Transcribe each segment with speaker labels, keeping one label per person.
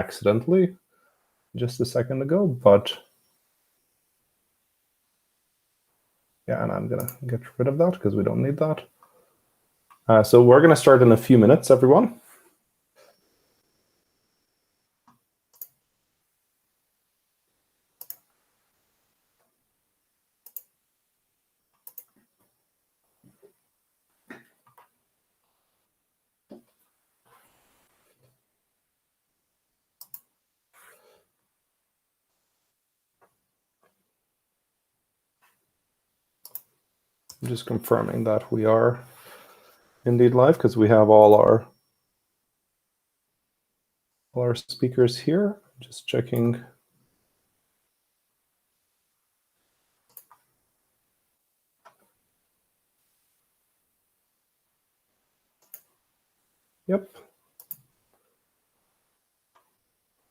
Speaker 1: accidentally just a second ago, but yeah, and I'm gonna get rid of that because we don't need that. So we're gonna start in a few minutes, everyone. I'm just confirming that we are indeed live because we have all our speakers here. Just checking. Yep.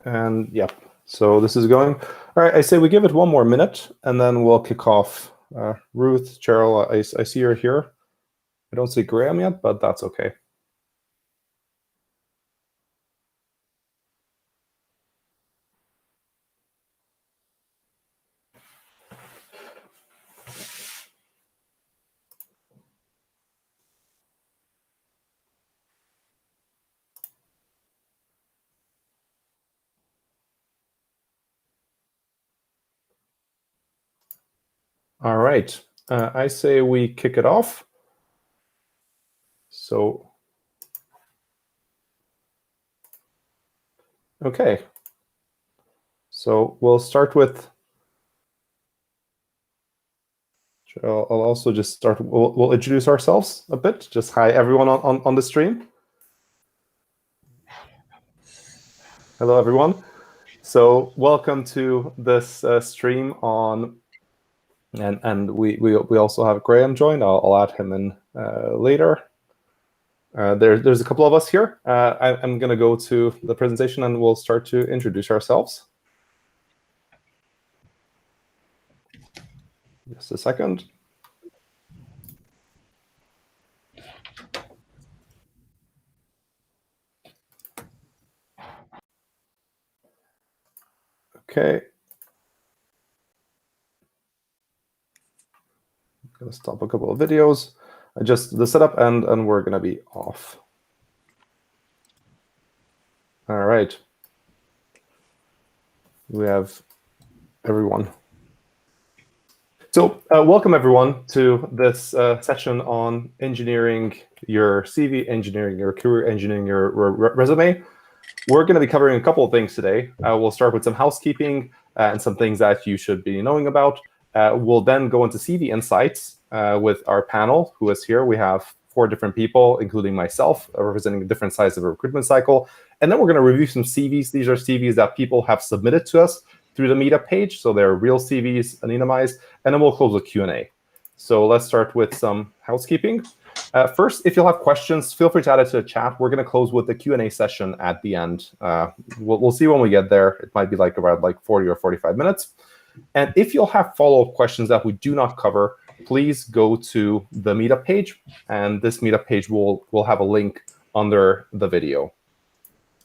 Speaker 1: And yep. So this is going. All right, I say we give it one more minute and then we'll kick off. Ruth, Cheryl, I see you're here. I don't see Graham yet, but that's okay. All right, I say we kick it off. So, okay. So we'll start with, I'll also just start, we'll introduce ourselves a bit. Just hi everyone on the stream. Hello everyone. So welcome to this stream on, and we also have Graham joined. I'll add him in later. There's a couple of us here. I'm going to go to the presentation and we'll start to introduce ourselves. Just a second. Okay. I'm going to stop a couple of videos. Adjust the setup and we're going to be off. All right. We have everyone. So welcome everyone to this session on engineering your CV, engineering your career, engineering your resume. We're going to be covering a couple of things today. We'll start with some housekeeping and some things that you should be knowing about. We'll then go into CV insights with our panel who is here. We have 4 different people, including myself, representing different sides of a recruitment cycle. And then we're going to review some CVs. These are CVs that people have submitted to us through the meetup page. So they're real CVs, anonymized. And then we'll close with Q&A. So let's start with some housekeeping. First, if you'll have questions, feel free to add it to the chat. We're going to close with the Q&A session at the end. We'll see when we get there. It might be like around 40 or 45 minutes. And if you'll have follow-up questions that we do not cover, please go to the meetup page. And this meetup page will have a link under the video.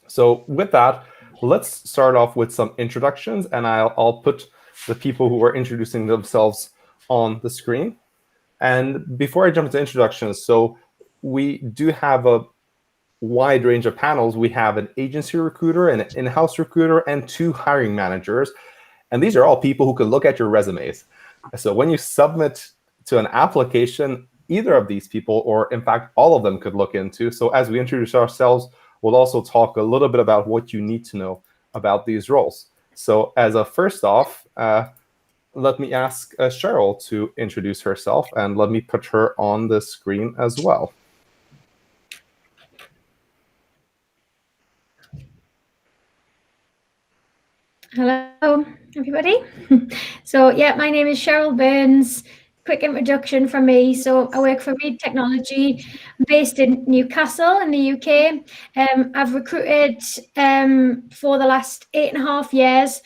Speaker 1: So with that, let's start off with some introductions. And I'll put the people who are introducing themselves on the screen. And before I jump into introductions, so we do have a wide range of panels. We have an agency recruiter, an in-house recruiter, and 2 hiring managers. And these are all people who can look at your resumes. So when you submit to an application, either of these people, or in fact, all of them could look into. So as we introduce ourselves, we'll also talk a little bit about what you need to know about these roles. So as a first off, let me ask Cheryl to introduce herself, and let me put her on the screen as well.
Speaker 2: Hello, everybody. So yeah, my name is Cheryl Burns. Quick introduction from me. So I work for Reed Technology, based in Newcastle in the UK. I've recruited for the last 8.5 years.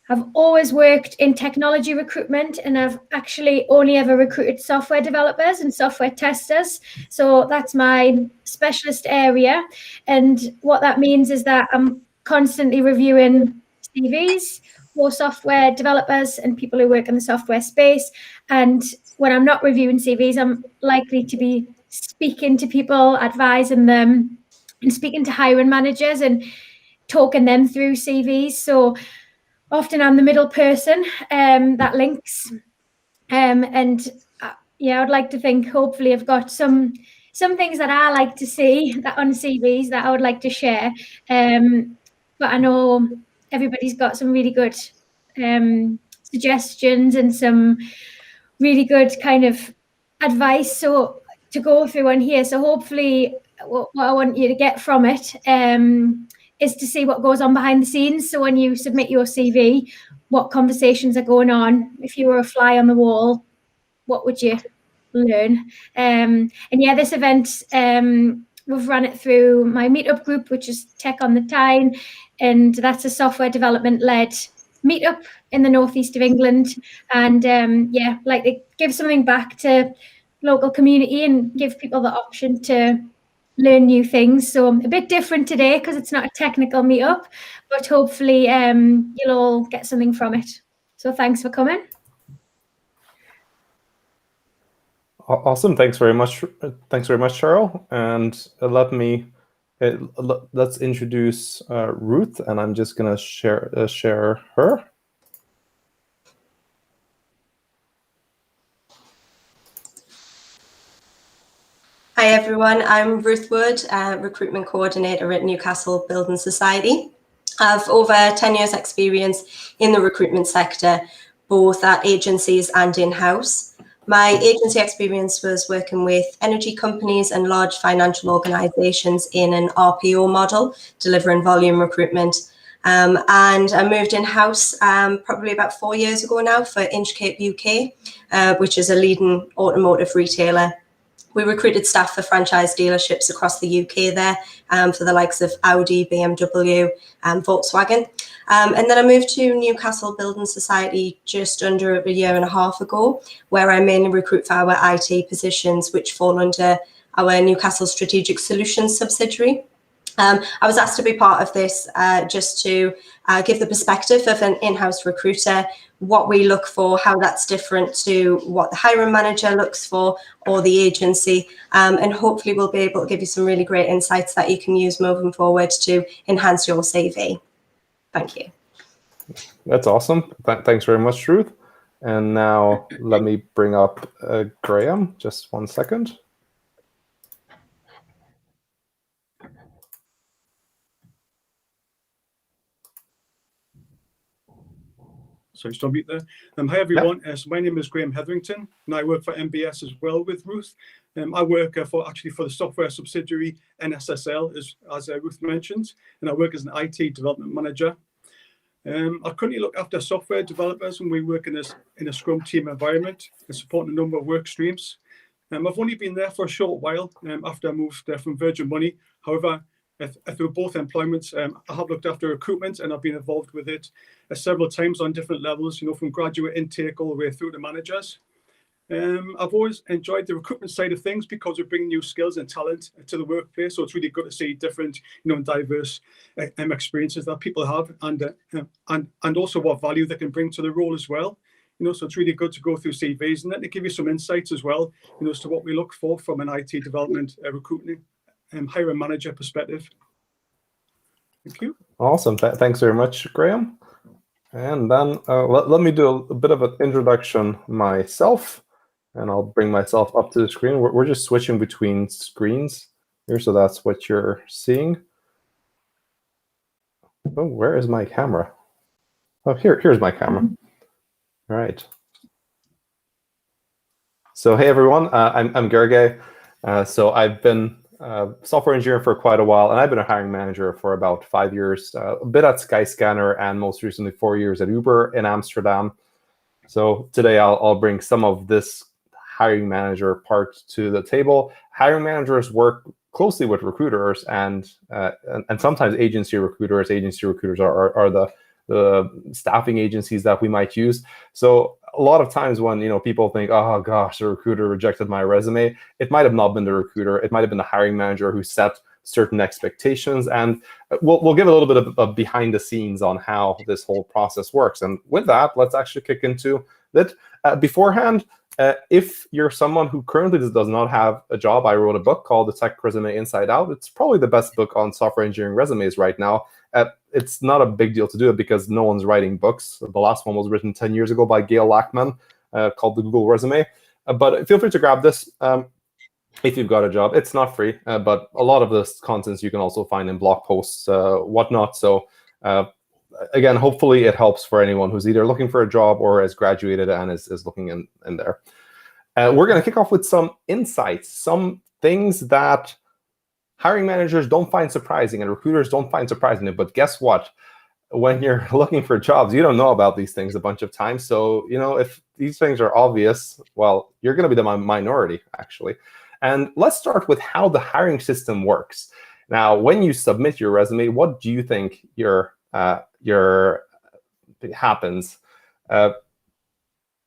Speaker 2: I've always worked in technology recruitment, and I've actually only ever recruited software developers and software testers. So that's my specialist area. And what that means is that I'm constantly reviewing CVs for software developers and people who work in the software space. And when I'm not reviewing CVs, I'm likely to be speaking to people, advising them, and speaking to hiring managers and talking them through CVs. So often I'm the middle person that links. Yeah, I'd like to think hopefully I've got some things that I like to see that on CVs that I would like to share. But I know everybody's got some really good suggestions and some really good kind of advice so to go through on here. So hopefully what I want you to get from it is to see what goes on behind the scenes. So when you submit your CV, what conversations are going on. If you were a fly on the wall, what would you learn? And yeah, this event, we've run it through my meetup group, which is Tech on the Tyne, and that's a software development led meetup in the northeast of England. And yeah, like to give something back to local community and give people the option to learn new things. So a bit different today because it's not a technical meetup, but hopefully you'll all get something from it. So thanks for coming.
Speaker 1: Awesome. Thanks very much. Thanks very much, Cheryl. And let's introduce Ruth, and I'm just going to share her.
Speaker 3: Hi everyone, I'm Ruth Wood, Recruitment Coordinator at Newcastle Building Society. I've over 10 years experience in the recruitment sector, both at agencies and in-house. My agency experience was working with energy companies and large financial organisations in an RPO model, delivering volume recruitment. And I moved in-house probably about 4 years ago now for Inchcape UK, which is a leading automotive retailer. We recruited staff for franchise dealerships across the UK there for the likes of Audi, BMW, and Volkswagen. And then I moved to Newcastle Building Society just under a year and a half ago, where I mainly recruit for our IT positions, which fall under our Newcastle Strategic Solutions subsidiary. I was asked to be part of this just to give the perspective of an in-house recruiter, what we look for, how that's different to what the hiring manager looks for or the agency. And hopefully we'll be able to give you some really great insights that you can use moving forward to enhance your CV. Thank you.
Speaker 1: That's awesome. Thanks very much, Ruth. And now let me bring up Graham. Just 1 second.
Speaker 4: Sorry, stop mute there. Hi everyone. Yep. So my name is Graham Hetherington, and I work for MBS as well with Ruth. I work for the software subsidiary NSSL, as Ruth mentioned, and I work as an IT development manager. I currently look after software developers, and we work in a Scrum team environment and support a number of work streams. I've only been there for a short while after I moved from Virgin Money. However, through both employments, I have looked after recruitment, and I've been involved with it several times on different levels, from graduate intake all the way through to managers. I've always enjoyed the recruitment side of things because we bring new skills and talent to the workplace. So it's really good to see different, and diverse experiences that people have, and also what value they can bring to the role as well. So it's really good to go through CVs and then to give you some insights as well, as to what we look for from an IT development recruiting hiring manager perspective. Thank you.
Speaker 1: Awesome. Thanks very much, Graham. And then let me do a bit of an introduction myself, and I'll bring myself up to the screen. We're just switching between screens here, so that's what you're seeing. Oh, where is my camera? Oh, here's my camera. All right. So hey everyone, I'm Gergely. So I've been software engineer for quite a while, and I've been a hiring manager for about 5 years, a bit at Skyscanner, and most recently 4 years at Uber in Amsterdam. So today I'll bring some of this hiring manager part to the table. Hiring managers work closely with recruiters and sometimes agency recruiters. Agency recruiters are the staffing agencies that we might use. So a lot of times when people think, oh gosh, the recruiter rejected my resume, it might have not been the recruiter. It might have been the hiring manager who set certain expectations, and we'll give a little bit of behind the scenes on how this whole process works. And with that, let's actually kick into it. Beforehand, if you're someone who currently does not have a job, I wrote a book called The Tech Resume Inside Out. It's probably the best book on software engineering resumes right now. It's not a big deal to do it because no one's writing books. The last one was written 10 years ago by Gail Lackman, called The Google Resume. But feel free to grab this if you've got a job. It's not free, but a lot of this content you can also find in blog posts, whatnot. So again, hopefully it helps for anyone who's either looking for a job or has graduated and is looking in there. We're going to kick off with some insights, some things that hiring managers don't find surprising and recruiters don't find surprising. But guess what? When you're looking for jobs, you don't know about these things a bunch of times. So, if these things are obvious, well, you're going to be the minority, actually. And let's start with how the hiring system works. Now, when you submit your resume, what do you think happens? Well,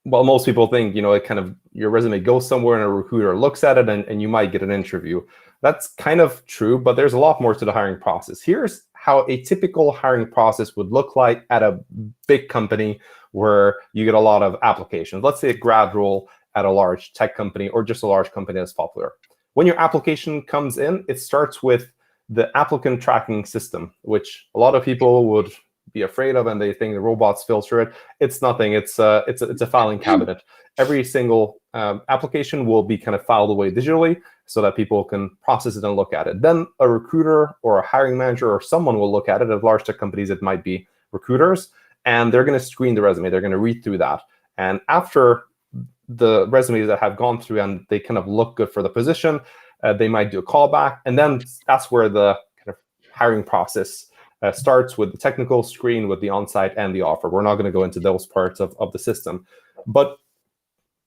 Speaker 1: most people think, it kind of, your resume goes somewhere and a recruiter looks at it and you might get an interview. That's kind of true, but there's a lot more to the hiring process. Here's how a typical hiring process would look like at a big company where you get a lot of applications. Let's say a grad role at a large tech company or just a large company that's popular. When your application comes in, it starts with the applicant tracking system, which a lot of people would be afraid of, and they think the robots filter it. It's nothing. It's a filing cabinet. Every single application will be kind of filed away digitally so that people can process it and look at it. Then a recruiter or a hiring manager or someone will look at it. At large tech companies, it might be recruiters, and they're going to screen the resume. They're going to read through that. And after the resumes that have gone through and they kind of look good for the position, they might do a callback. And then that's where the kind of hiring process starts, with the technical screen, with the on-site and the offer. We're not going to go into those parts of the system. But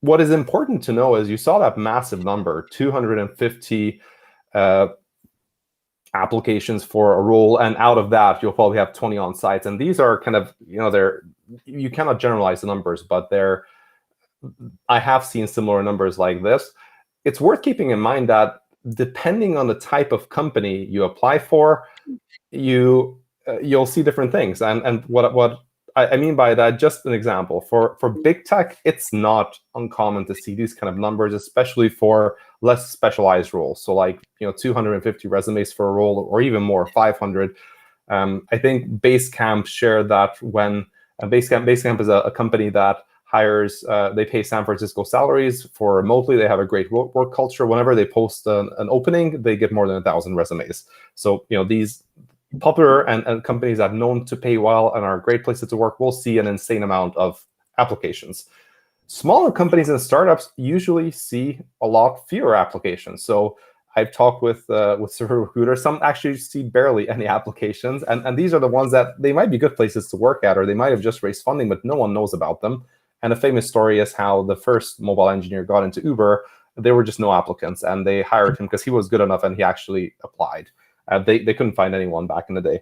Speaker 1: what is important to know is you saw that massive number, 250 applications for a role. And out of that, you'll probably have 20 on-sites. And these are kind of, you cannot generalize the numbers, but I have seen similar numbers like this. It's worth keeping in mind that depending on the type of company you apply for, you'll see different things. And what I mean by that, just an example, for big tech, it's not uncommon to see these kind of numbers, especially for less specialized roles. So like 250 resumes for a role, or even more, 500. I think Basecamp shared that when Basecamp is a company that hires, they pay San Francisco salaries for remotely. They have a great work culture. Whenever they post an opening, they get more than 1,000 resumes. So these popular and companies that are known to pay well and are great places to work will see an insane amount of applications. Smaller companies and startups usually see a lot fewer applications. So I've talked with several recruiters. Some actually see barely any applications, and these are the ones that they might be good places to work at, or they might have just raised funding, but no one knows about them. And a famous story is how the first mobile engineer got into Uber. There were just no applicants, and they hired him because he was good enough and he actually applied. They couldn't find anyone back in the day.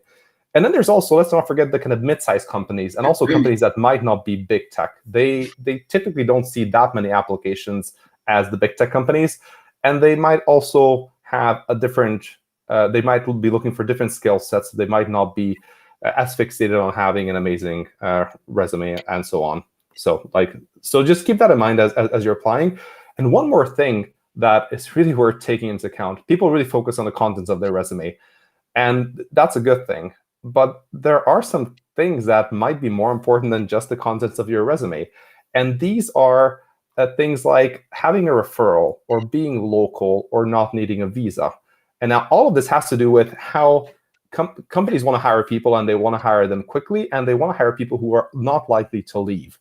Speaker 1: And then there's also, let's not forget, the kind of mid-sized companies, and also companies that might not be big tech. They typically don't see that many applications as the big tech companies, and they might also have a different, they might be looking for different skill sets. They might not be as fixated on having an amazing resume and so on. So just keep that in mind as you're applying. And one more thing that is really worth taking into account. People really focus on the contents of their resume, and that's a good thing. But there are some things that might be more important than just the contents of your resume. And these are things like having a referral, or being local, or not needing a visa. And now all of this has to do with how companies want to hire people, and they want to hire them quickly, and they want to hire people who are not likely to leave.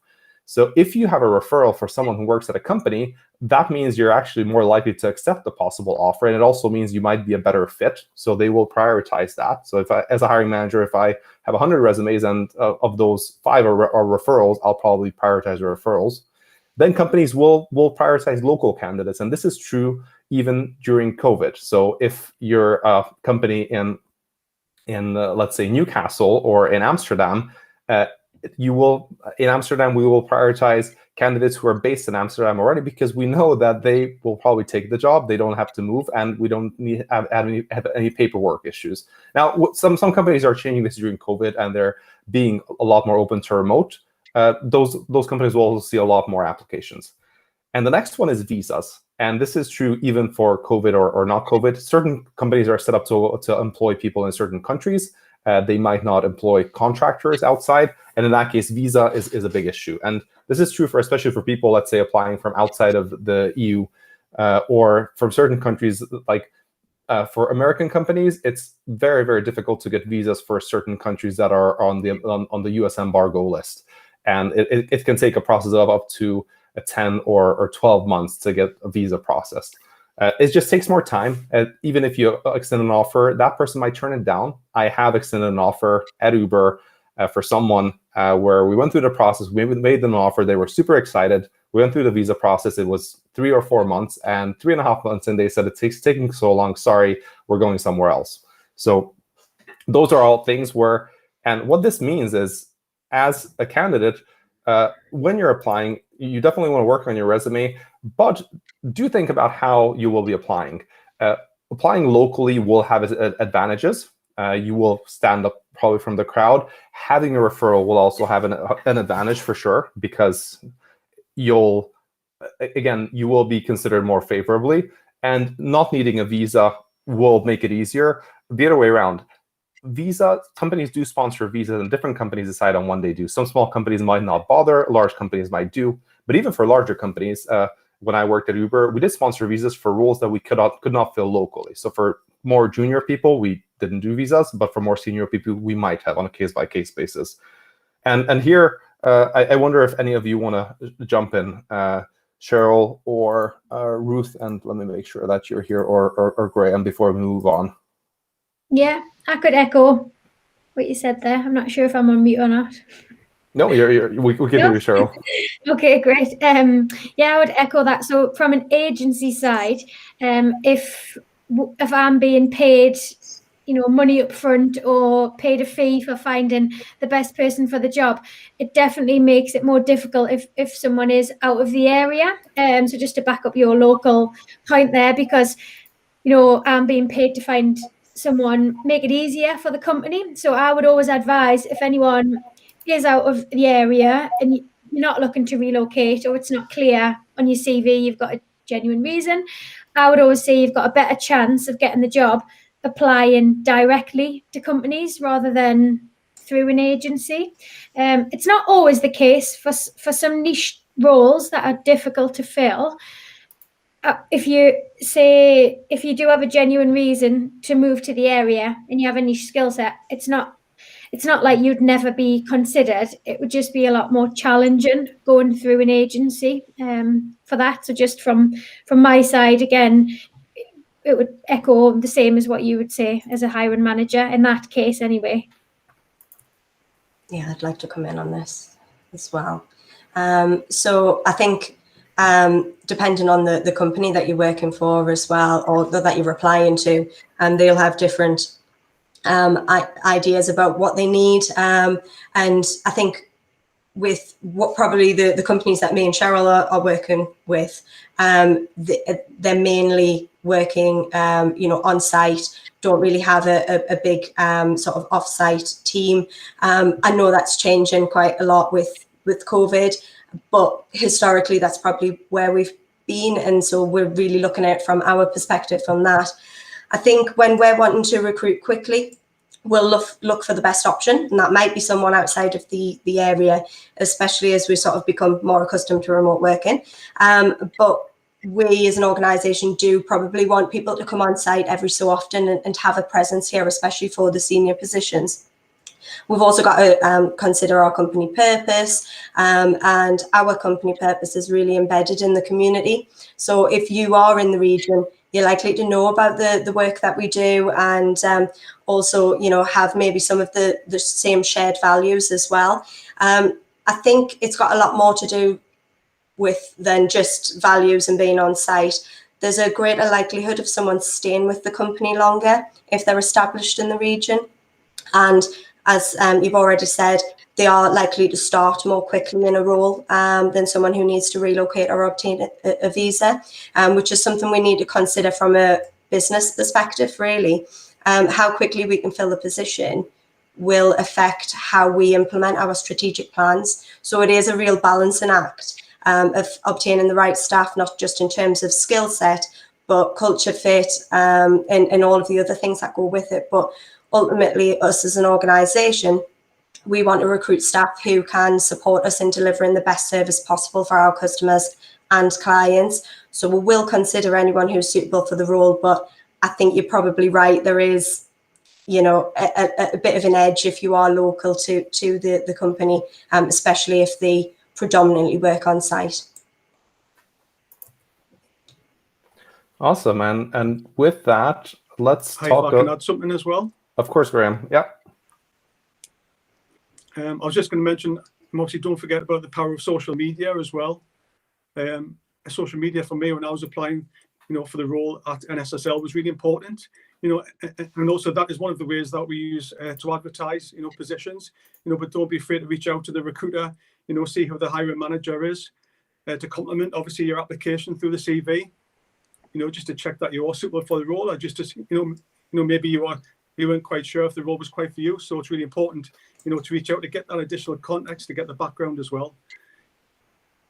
Speaker 1: So if you have a referral for someone who works at a company, that means you're actually more likely to accept the possible offer. And it also means you might be a better fit. So they will prioritize that. So as a hiring manager, if I have 100 resumes and of those 5 are referrals, I'll probably prioritize the referrals. Then companies will prioritize local candidates. And this is true even during COVID. So if you're a company in let's say, Newcastle or in Amsterdam, you will, in Amsterdam, we will prioritize candidates who are based in Amsterdam already, because we know that they will probably take the job. They don't have to move, and we don't need have any paperwork issues. Now, some companies are changing this during COVID, and they're being a lot more open to remote. Those companies will also see a lot more applications. And the next one is visas. And this is true even for COVID or not COVID. Certain companies are set up to employ people in certain countries. They might not employ contractors outside. And in that case, visa is a big issue. And this is true especially for people, let's say, applying from outside of the EU or from certain countries. Like for American companies, it's very, very difficult to get visas for certain countries that are on the US embargo list. And it can take a process of up to 10 or 12 months to get a visa processed. It just takes more time. Even if you extend an offer, that person might turn it down. I have extended an offer at Uber for someone where we went through the process. We made them an offer. They were super excited. We went through the visa process. It was 3 or 4 months, and 3.5 months, and they said, it's taking so long. Sorry, we're going somewhere else. So those are all things where, and what this means is, as a candidate, when you're applying, you definitely want to work on your resume, but do think about how you will be applying. Applying locally will have advantages. You will stand up probably from the crowd. Having a referral will also have an advantage for sure, because you will be considered more favorably, and not needing a visa will make it easier. The other way around. Visa companies do sponsor visas, and different companies decide on when they do. Some small companies might not bother, large companies might do. But even for larger companies, when I worked at Uber, we did sponsor visas for roles that we could not fill locally. So for more junior people, we didn't do visas, but for more senior people, we might have on a case-by-case basis. And here, I wonder if any of you want to jump in, Cheryl or Ruth, and let me make sure that you're here, or Graham, before we move on.
Speaker 2: Yeah, I could echo what you said there. I'm not sure if I'm on mute or not.
Speaker 1: No, we can hear you, Cheryl.
Speaker 2: Okay, great. Yeah, I would echo that. So from an agency side, if I'm being paid, money up front or paid a fee for finding the best person for the job, it definitely makes it more difficult if someone is out of the area. So just to back up your local point there, because, I'm being paid to find someone, make it easier for the company. So I would always advise, if anyone is out of the area and you're not looking to relocate, or it's not clear on your CV you've got a genuine reason, I would always say you've got a better chance of getting the job applying directly to companies rather than through an agency. It's not always the case for some niche roles that are difficult to fill. If you do have a genuine reason to move to the area and you have a niche skill set, it's not like you'd never be considered. It would just be a lot more challenging going through an agency for that. So just from my side, again, it would echo the same as what you would say as a hiring manager in that case anyway.
Speaker 3: Yeah, I'd like to come in on this as well. So I think depending on the company that you're working for as well, or that you're applying to, they'll have different ideas about what they need. And I think with what probably the companies that me and Cheryl are working with, they're mainly working, on site, don't really have a big sort of off-site team. I know that's changing quite a lot with COVID, but historically that's probably where we've been. And so we're really looking at it from our perspective from that. I think when we're wanting to recruit quickly, we'll look for the best option, and that might be someone outside of the area, especially as we sort of become more accustomed to remote working. But we as an organisation do probably want people to come on site every so often and have a presence here, especially for the senior positions. We've also got to consider our company purpose, and our company purpose is really embedded in the community. So if you are in the region, you're likely to know about the work that we do, and also, have maybe some of the same shared values as well. I think it's got a lot more to do with than just values and being on site. There's a greater likelihood of someone staying with the company longer if they're established in the region. And as you've already said, they are likely to start more quickly in a role than someone who needs to relocate or obtain a visa, which is something we need to consider from a business perspective, really. How quickly we can fill the position will affect how we implement our strategic plans. So it is a real balancing act of obtaining the right staff, not just in terms of skill set, but culture fit and all of the other things that go with it. But ultimately, us as an organisation, we want to recruit staff who can support us in delivering the best service possible for our customers and clients. So we will consider anyone who's suitable for the role, but I think you're probably right. There is, you know, a bit of an edge if you are local to the company, especially if they predominantly work on site.
Speaker 1: Awesome. And with that, let's
Speaker 4: Hi,
Speaker 1: talk.
Speaker 4: if I can add something as well.
Speaker 1: Of course, Graham. Yeah.
Speaker 4: I was just going to mention, obviously, don't forget about the power of social media as well. Social media for me, when I was applying, you know, for the role at NSSL, was really important. You know, and also that is one of the ways that we use to advertise, you know, positions. You know, but don't be afraid to reach out to the recruiter. You know, see who the hiring manager is, to complement obviously your application through the CV. You know, just to check that you are suitable for the role, or just to, you know, maybe you weren't quite sure if the role was quite for you. So it's really important, you know, to reach out to get that additional context, to get the background as well.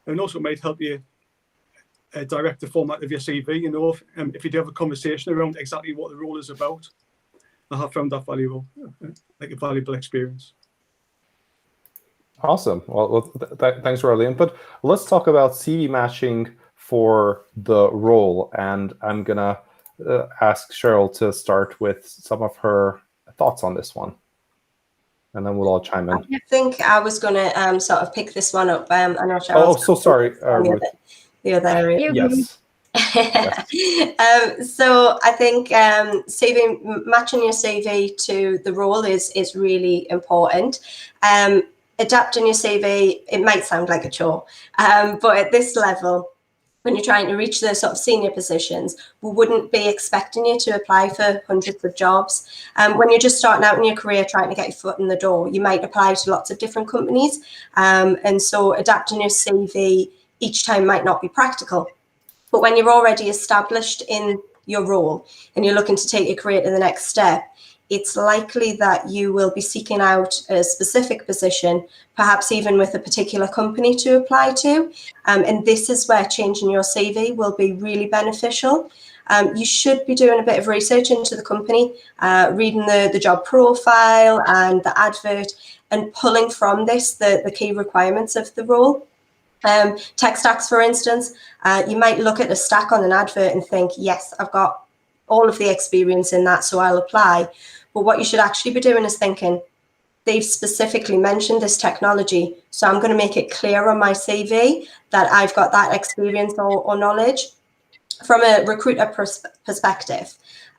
Speaker 4: And also it might help you direct the format of your CV, you know, if you do have a conversation around exactly what the role is about. I have found that valuable, like a valuable experience.
Speaker 1: Awesome. Well, thanks for all the input. Let's talk about CV matching for the role. And I'm going to ask Cheryl to start with some of her thoughts on this one. And then we'll all chime in.
Speaker 3: I think I was going to sort of pick this one up. I know Cheryl.
Speaker 1: Oh, so sorry, Ruth.
Speaker 3: The other area.
Speaker 1: Yes.
Speaker 3: So I think matching your CV to the role is really important. Adapting your CV, it might sound like a chore, but at this level, when you're trying to reach the sort of senior positions, we wouldn't be expecting you to apply for hundreds of jobs. When you're just starting out in your career, trying to get your foot in the door, you might apply to lots of different companies. And so adapting your CV each time might not be practical. But when you're already established in your role and you're looking to take your career to the next step, it's likely that you will be seeking out a specific position, perhaps even with a particular company to apply to. And this is where changing your CV will be really beneficial. You should be doing a bit of research into the company, reading the job profile and the advert, and pulling from this the key requirements of the role. Tech stacks, for instance, you might look at a stack on an advert and think, yes, I've got all of the experience in that, so I'll apply. But what you should actually be doing is thinking, they've specifically mentioned this technology, so I'm going to make it clear on my CV that I've got that experience or knowledge. From a recruiter perspective,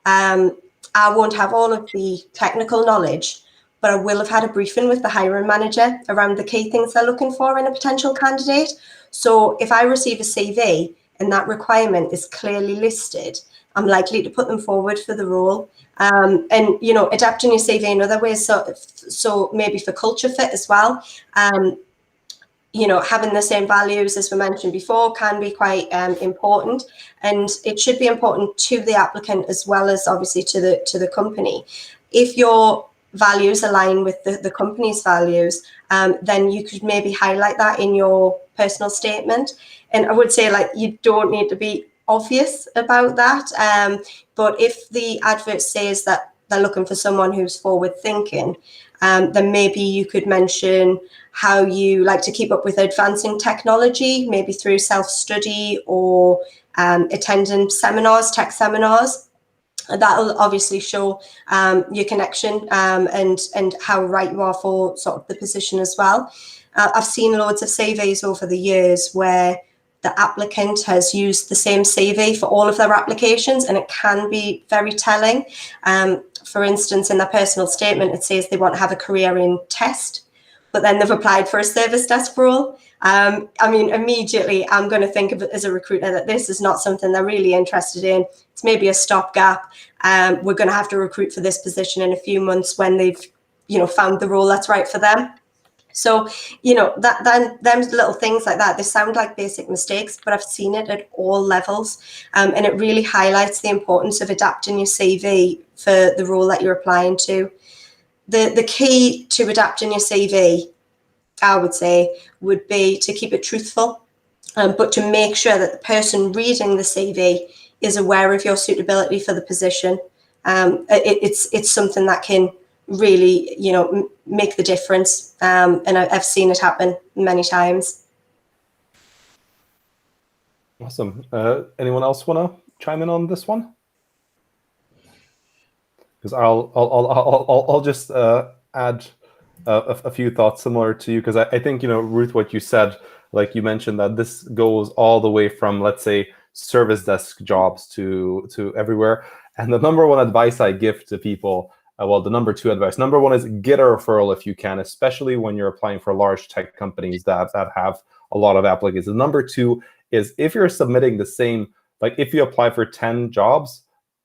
Speaker 3: I won't have all of the technical knowledge, but I will have had a briefing with the hiring manager around the key things they're looking for in a potential candidate. So if I receive a CV and that requirement is clearly listed, I'm likely to put them forward for the role. And, you know, adapting your CV in other ways, so maybe for culture fit as well. You know, having the same values as we mentioned before can be quite important, and it should be important to the applicant as well as obviously to the company. If your values align with the company's values, then you could maybe highlight that in your personal statement. And I would say, like, you don't need to be obvious about that, but if the advert says that they're looking for someone who's forward thinking, then maybe you could mention how you like to keep up with advancing technology, maybe through self-study or attending seminars, tech seminars. That'll obviously show your connection and how right you are for sort of the position as well. I've seen loads of CVs over the years where the applicant has used the same CV for all of their applications, and it can be very telling. For instance, in their personal statement, it says they want to have a career in test, but then they've applied for a service desk role. I mean, immediately I'm going to think of it as a recruiter that this is not something they're really interested in. It's maybe a stopgap. We're going to have to recruit for this position in a few months when they've found the role that's right for them. So, them little things like that, they sound like basic mistakes, but I've seen it at all levels. And it really highlights the importance of adapting your CV for the role that you're applying to. The key to adapting your CV, I would say, would be to keep it truthful, but to make sure that the person reading the CV is aware of your suitability for the position. It's something that can really, make the difference. And I've seen it happen many times.
Speaker 1: Awesome. Anyone else want to chime in on this one? Because I'll just add a few thoughts similar to you, because I think, Ruth, what you said, like you mentioned that this goes all the way from, let's say, service desk jobs to everywhere. And the number one advice I give to people, the number two advice, number one is get a referral if you can, especially when you're applying for large tech companies that have a lot of applicants. The number two is if you're submitting the same, like if you apply for 10 jobs,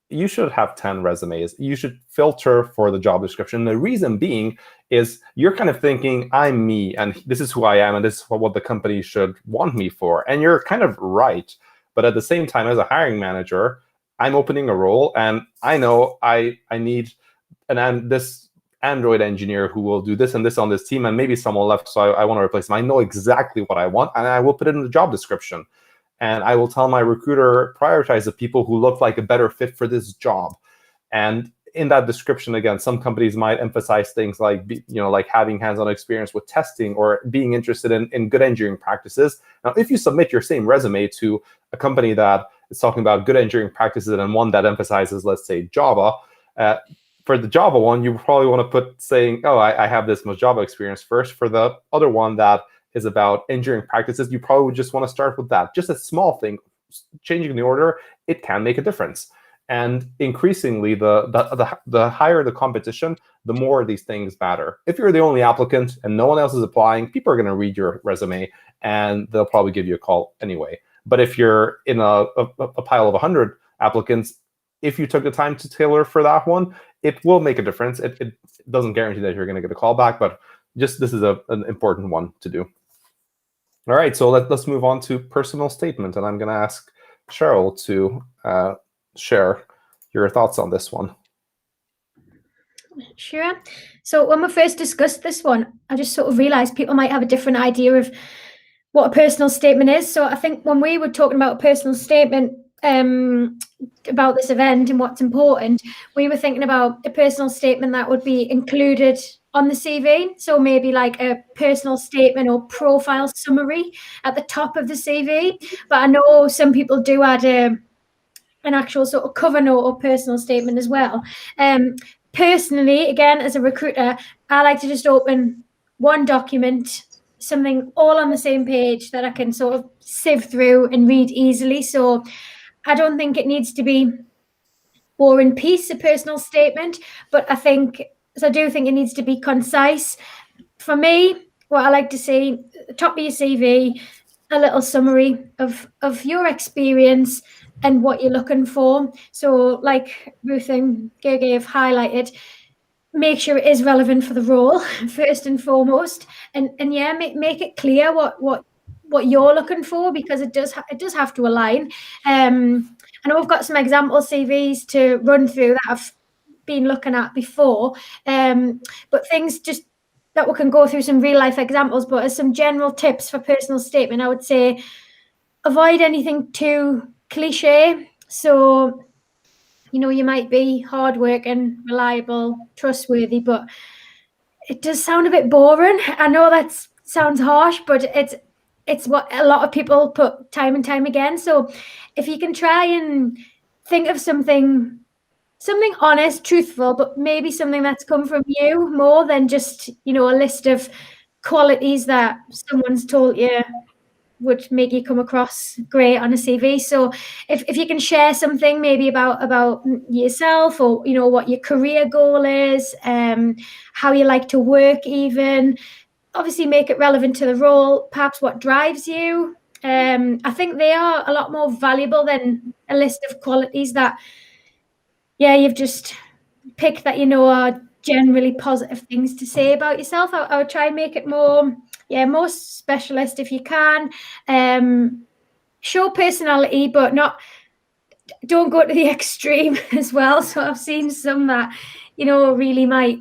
Speaker 1: you should have 10 resumes. You should filter for the job description. The reason being is you're kind of thinking, I'm me, and this is who I am, and this is what the company should want me for. And you're kind of right. But at the same time, as a hiring manager, I'm opening a role, and I know I need this Android engineer who will do this and this on this team, and maybe someone left, so I want to replace them. I know exactly what I want, and I will put it in the job description. And I will tell my recruiter, prioritize the people who look like a better fit for this job. And in that description, again, some companies might emphasize things like, like having hands-on experience with testing or being interested in good engineering practices. Now, if you submit your same resume to a company that is talking about good engineering practices and one that emphasizes, let's say, Java, for the Java one, you probably want to put saying, oh, I have this much Java experience first. For the other one that is about engineering practices, you probably would just want to start with that. Just a small thing, changing the order, it can make a difference. And increasingly, the higher the competition, the more these things matter. If you're the only applicant and no one else is applying, people are going to read your resume and they'll probably give you a call anyway. But if you're in a pile of 100 applicants, if you took the time to tailor for that one, it will make a difference. It doesn't guarantee that you're going to get a call back, but just this is an important one to do. All right, so let's move on to personal statement, and I'm going to ask Cheryl to share your thoughts on this one.
Speaker 2: Sure. So when we first discussed this one, I just sort of realized people might have a different idea of what a personal statement is. So I think when we were talking about a personal statement about this event and what's important, we were thinking about a personal statement that would be included on the CV. So maybe like a personal statement or profile summary at the top of the CV. But I know some people do add an actual sort of cover note or personal statement as well. Personally, again, as a recruiter, I like to just open one document, something all on the same page that I can sort of sieve through and read easily. So I don't think it needs to be War and Peace, a personal statement, but I do think it needs to be concise. For me, what I like to see at the top of your CV, a little summary of your experience and what you're looking for. So like Ruth and Gergely have highlighted, make sure it is relevant for the role first and foremost, and yeah, make it clear what you're looking for, because it does have to align. I know we've got some example CVs to run through that I've been looking at before, but things just that we can go through some real life examples. But as some general tips for personal statement, I would say avoid anything too cliche. So, you might be hardworking, reliable, trustworthy, but it does sound a bit boring. I know that sounds harsh, but it's what a lot of people put time and time again. So if you can try and think of something honest, truthful, but maybe something that's come from you more than just, a list of qualities that someone's told you would make you come across great on a CV. So if you can share something maybe about yourself, or, what your career goal is, how you like to work even, obviously make it relevant to the role, perhaps what drives you. I think they are a lot more valuable than a list of qualities that, you've just picked that, are generally positive things to say about yourself. I would try and make it more specialist if you can. Show personality, but don't go to the extreme as well. So I've seen some that, really might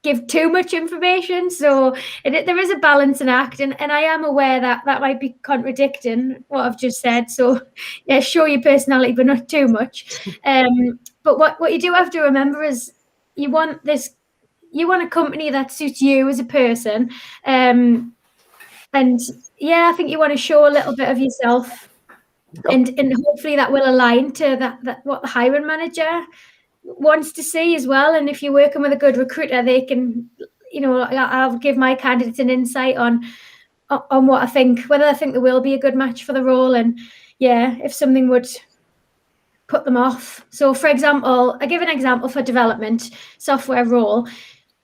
Speaker 2: give too much information. So there is a balancing act, and I am aware that might be contradicting what I've just said. So yeah, show your personality, but not too much. But what you do have to remember is you want a company that suits you as a person. And yeah, I think you want to show a little bit of yourself. Yep. And hopefully that will align to that what the hiring manager wants to see as well. And if you're working with a good recruiter, they can, I'll give my candidates an insight on what I think, whether I think there will be a good match for the role, and if something would put them off. So for example, I give an example for development software role.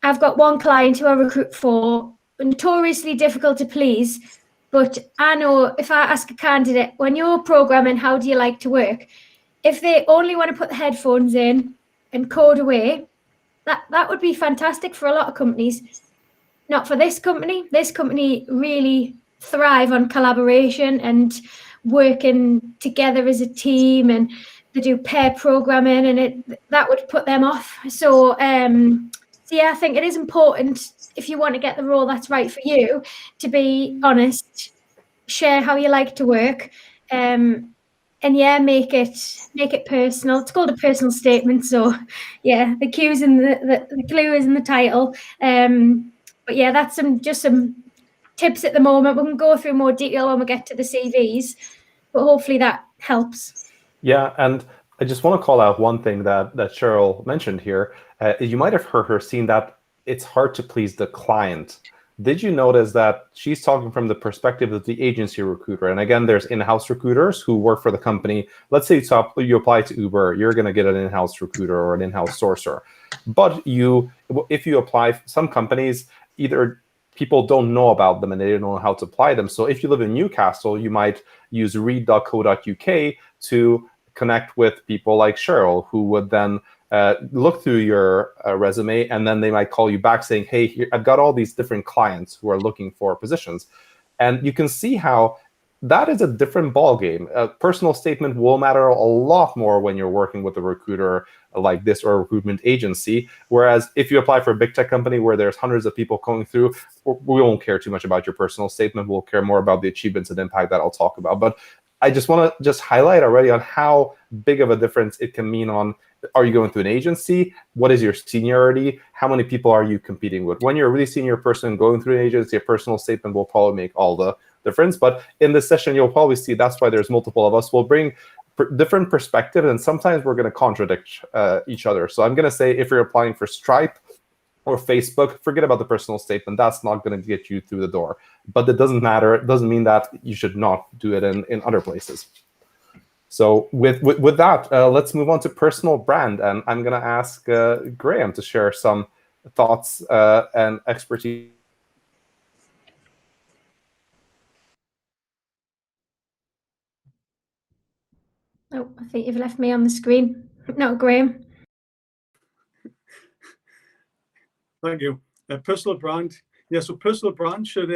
Speaker 2: I've got one client who I recruit for, notoriously difficult to please. But I know if I ask a candidate, when you're programming, how do you like to work? If they only want to put the headphones in and code away, that would be fantastic for a lot of companies. Not for this company. This company really thrive on collaboration and working together as a team, and they do pair programming, and that would put them off. So, I think it is important, if you want to get the role that's right for you, to be honest, share how you like to work, and make it personal. It's called a personal statement. So the cues and the clue is in the title. But that's some tips at the moment. We can go through more detail when we get to the CVs, but hopefully that helps.
Speaker 1: Yeah, and I just want to call out one thing that Cheryl mentioned here. You might have heard her saying that it's hard to please the client. Did you notice that she's talking from the perspective of the agency recruiter? And again, there's in-house recruiters who work for the company. Let's say you apply to Uber, you're going to get an in-house recruiter or an in-house sourcer. But if you apply, some companies, either people don't know about them and they don't know how to apply them. So if you live in Newcastle, you might use read.co.uk to connect with people like Cheryl, who would then look through your resume, and then they might call you back saying, hey, here, I've got all these different clients who are looking for positions. And you can see how that is a different ballgame. A personal statement will matter a lot more when you're working with a recruiter like this or a recruitment agency. Whereas if you apply for a big tech company where there's hundreds of people going through, we won't care too much about your personal statement. We'll care more about the achievements and impact that I'll talk about. But I just want to highlight already on how big of a difference it can mean on, are you going through an agency? What is your seniority? How many people are you competing with? When you're a really senior person going through an agency, a personal statement will probably make all the difference. But in this session, you'll probably see that's why there's multiple of us. We'll bring different perspectives, and sometimes we're going to contradict each other. So I'm going to say, if you're applying for Stripe or Facebook, forget about the personal statement. That's not going to get you through the door. But it doesn't matter. It doesn't mean that you should not do it in other places. So with that, let's move on to personal brand. And I'm going to ask Graham to share some thoughts and expertise.
Speaker 2: Oh, I think you've left me on the screen. No, Graham.
Speaker 4: Thank you. Personal brand. Yeah, so personal brand should,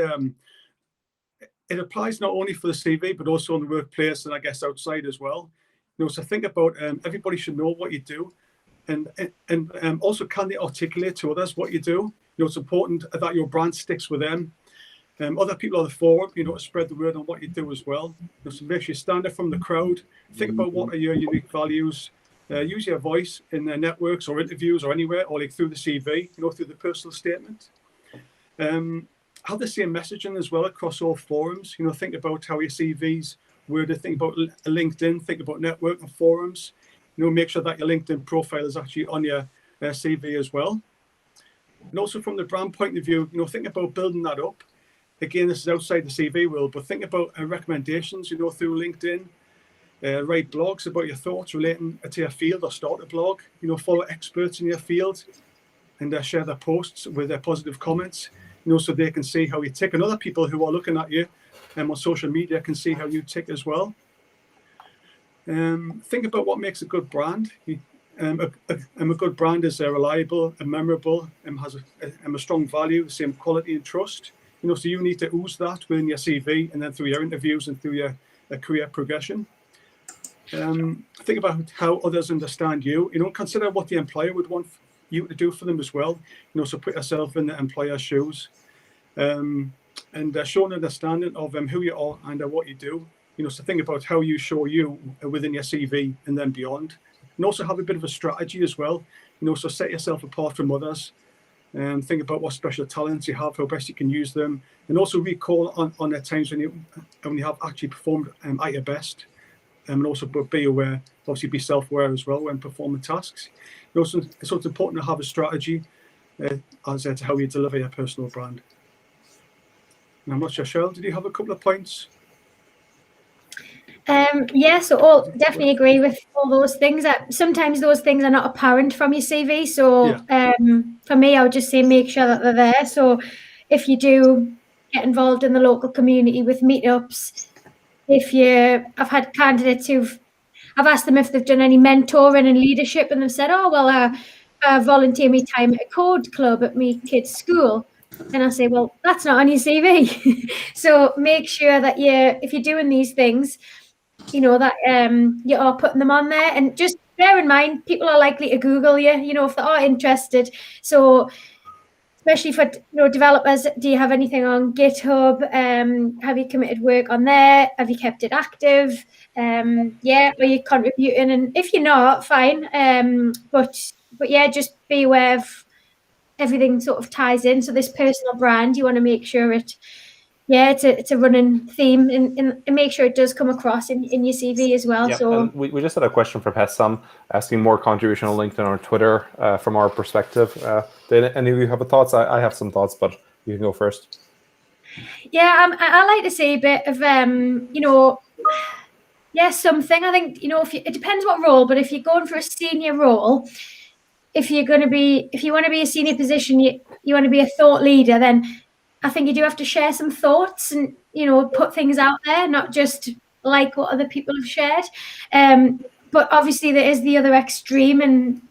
Speaker 4: it applies not only for the CV, but also in the workplace and I guess outside as well. So think about, everybody should know what you do, and also can they articulate to others what you do. It's important that your brand sticks with them. Other people on the forum, to spread the word on what you do as well. So make sure you stand out from the crowd. Think about what are your unique values. Use your voice in their networks or interviews or anywhere, or like through the CV, through the personal statement. Have the same messaging as well across all forums. Think about how your CVs worded. Think about LinkedIn. Think about networking forums. Make sure that your LinkedIn profile is actually on your CV as well. And also from the brand point of view, think about building that up. Again, this is outside the CV world, but think about recommendations, through LinkedIn. Write blogs about your thoughts relating to your field, or start a blog. Follow experts in your field and share their posts with their positive comments, so they can see how you tick. And other people who are looking at you on social media can see how you tick as well. Think about what makes a good brand. A good brand is reliable and memorable and has a strong value, same quality and trust. So you need to ooze that within your CV and then through your interviews and through your career progression. Think about how others understand you. Consider what the employer would want you to do for them as well. So put yourself in the employer's shoes, and show an understanding of who you are and what you do. So think about how you show you within your CV and then beyond. And also have a bit of a strategy as well. So set yourself apart from others. And think about what special talents you have, how best you can use them, and also recall on the times when you have actually performed at your best. And also be aware, obviously be self-aware as well when performing tasks. So it's important to have a strategy as to how you deliver your personal brand. And I'm not sure, Cheryl, did you have a couple of points?
Speaker 2: Yeah, so definitely agree with all those things. Sometimes those things are not apparent from your CV. So for me, I would just say make sure that they're there. So if you do get involved in the local community with meetups, I've had candidates I've asked them if they've done any mentoring and leadership, and they've said, oh, well, I volunteer me time at a code club at my kid's school. And I say, well, that's not on your CV. So make sure that if you're doing these things, that you are putting them on there. And just bear in mind, people are likely to Google you, if they are interested. So especially for developers, do you have anything on GitHub? Have you committed work on there? Have you kept it active? Are you contributing? And if you're not, fine. But yeah, just be aware of everything sort of ties in. So this personal brand, you want to make sure it's a running theme and make sure it does come across in your CV as well.
Speaker 1: Yeah,
Speaker 2: so
Speaker 1: and we just had a question from Hessam asking more contribution on LinkedIn or Twitter from our perspective. Did any of you have thoughts? I have some thoughts, but you can go first.
Speaker 2: Yeah, I like to see a bit of something. I think it depends what role, but if you're going for a senior role, if you want to be a senior position, you want to be a thought leader, then I think you do have to share some thoughts and, put things out there, not just like what other people have shared. But obviously there is the other extreme and,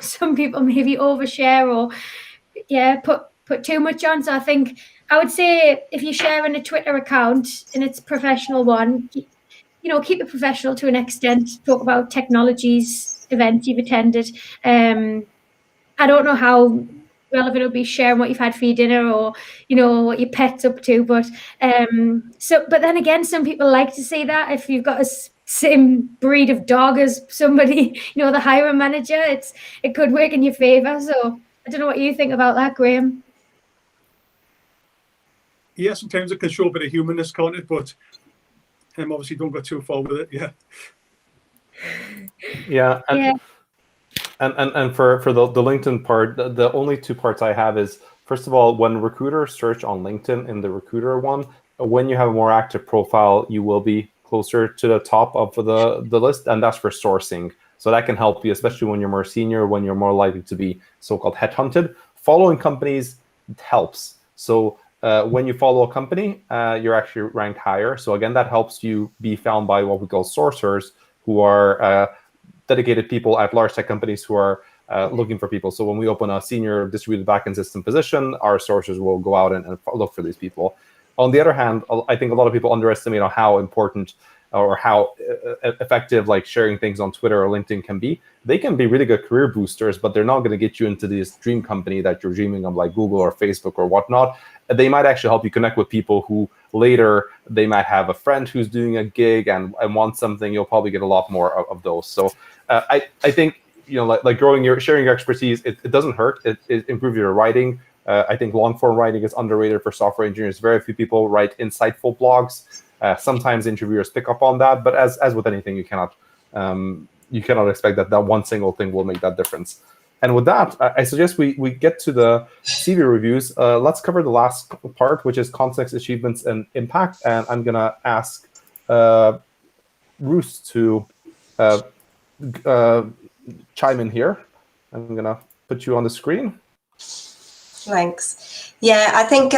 Speaker 2: some people maybe overshare or, put too much on. So I think I would say if you're sharing a Twitter account and it's a professional one, keep it professional to an extent. Talk about technologies, events you've attended. I don't know how relevant it'll be sharing what you've had for your dinner or what your pet's up to, but but then again, some people like to see that. If you've got a same breed of dog as somebody, the hiring manager, it could work in your favor. So I don't know what you think about that, Graham.
Speaker 4: Yeah, sometimes it can show a bit of humanness, can't it? But obviously don't go too far with it.
Speaker 1: And for the LinkedIn part, the only two parts I have is, first of all, when recruiters search on LinkedIn in the recruiter one, when you have a more active profile, you will be closer to the top of the list, and that's for sourcing. So that can help you, especially when you're more senior, when you're more likely to be so-called headhunted. Following companies helps. So when you follow a company, you're actually ranked higher. So again, that helps you be found by what we call sourcers, who are dedicated people at large tech companies who are looking for people. So when we open a senior distributed backend system position, our sources will go out and look for these people. On the other hand, I think a lot of people underestimate how important or how effective like sharing things on Twitter or LinkedIn can be. They can be really good career boosters, but they're not going to get you into this dream company that you're dreaming of, like Google or Facebook or whatnot. They might actually help you connect with people who later they might have a friend who's doing a gig and wants something. You'll probably get a lot more of those. So I think like sharing your expertise, it doesn't hurt. It improves your writing. I think long form writing is underrated for software engineers. Very few people write insightful blogs. Sometimes interviewers pick up on that, but as with anything, you cannot expect that one single thing will make that difference. And with that, I suggest we get to the CV reviews. Let's cover the last part, which is context, achievements, and impact. And I'm going to ask Ruth to chime in here. I'm going to put you on the screen.
Speaker 3: Thanks. Yeah, I think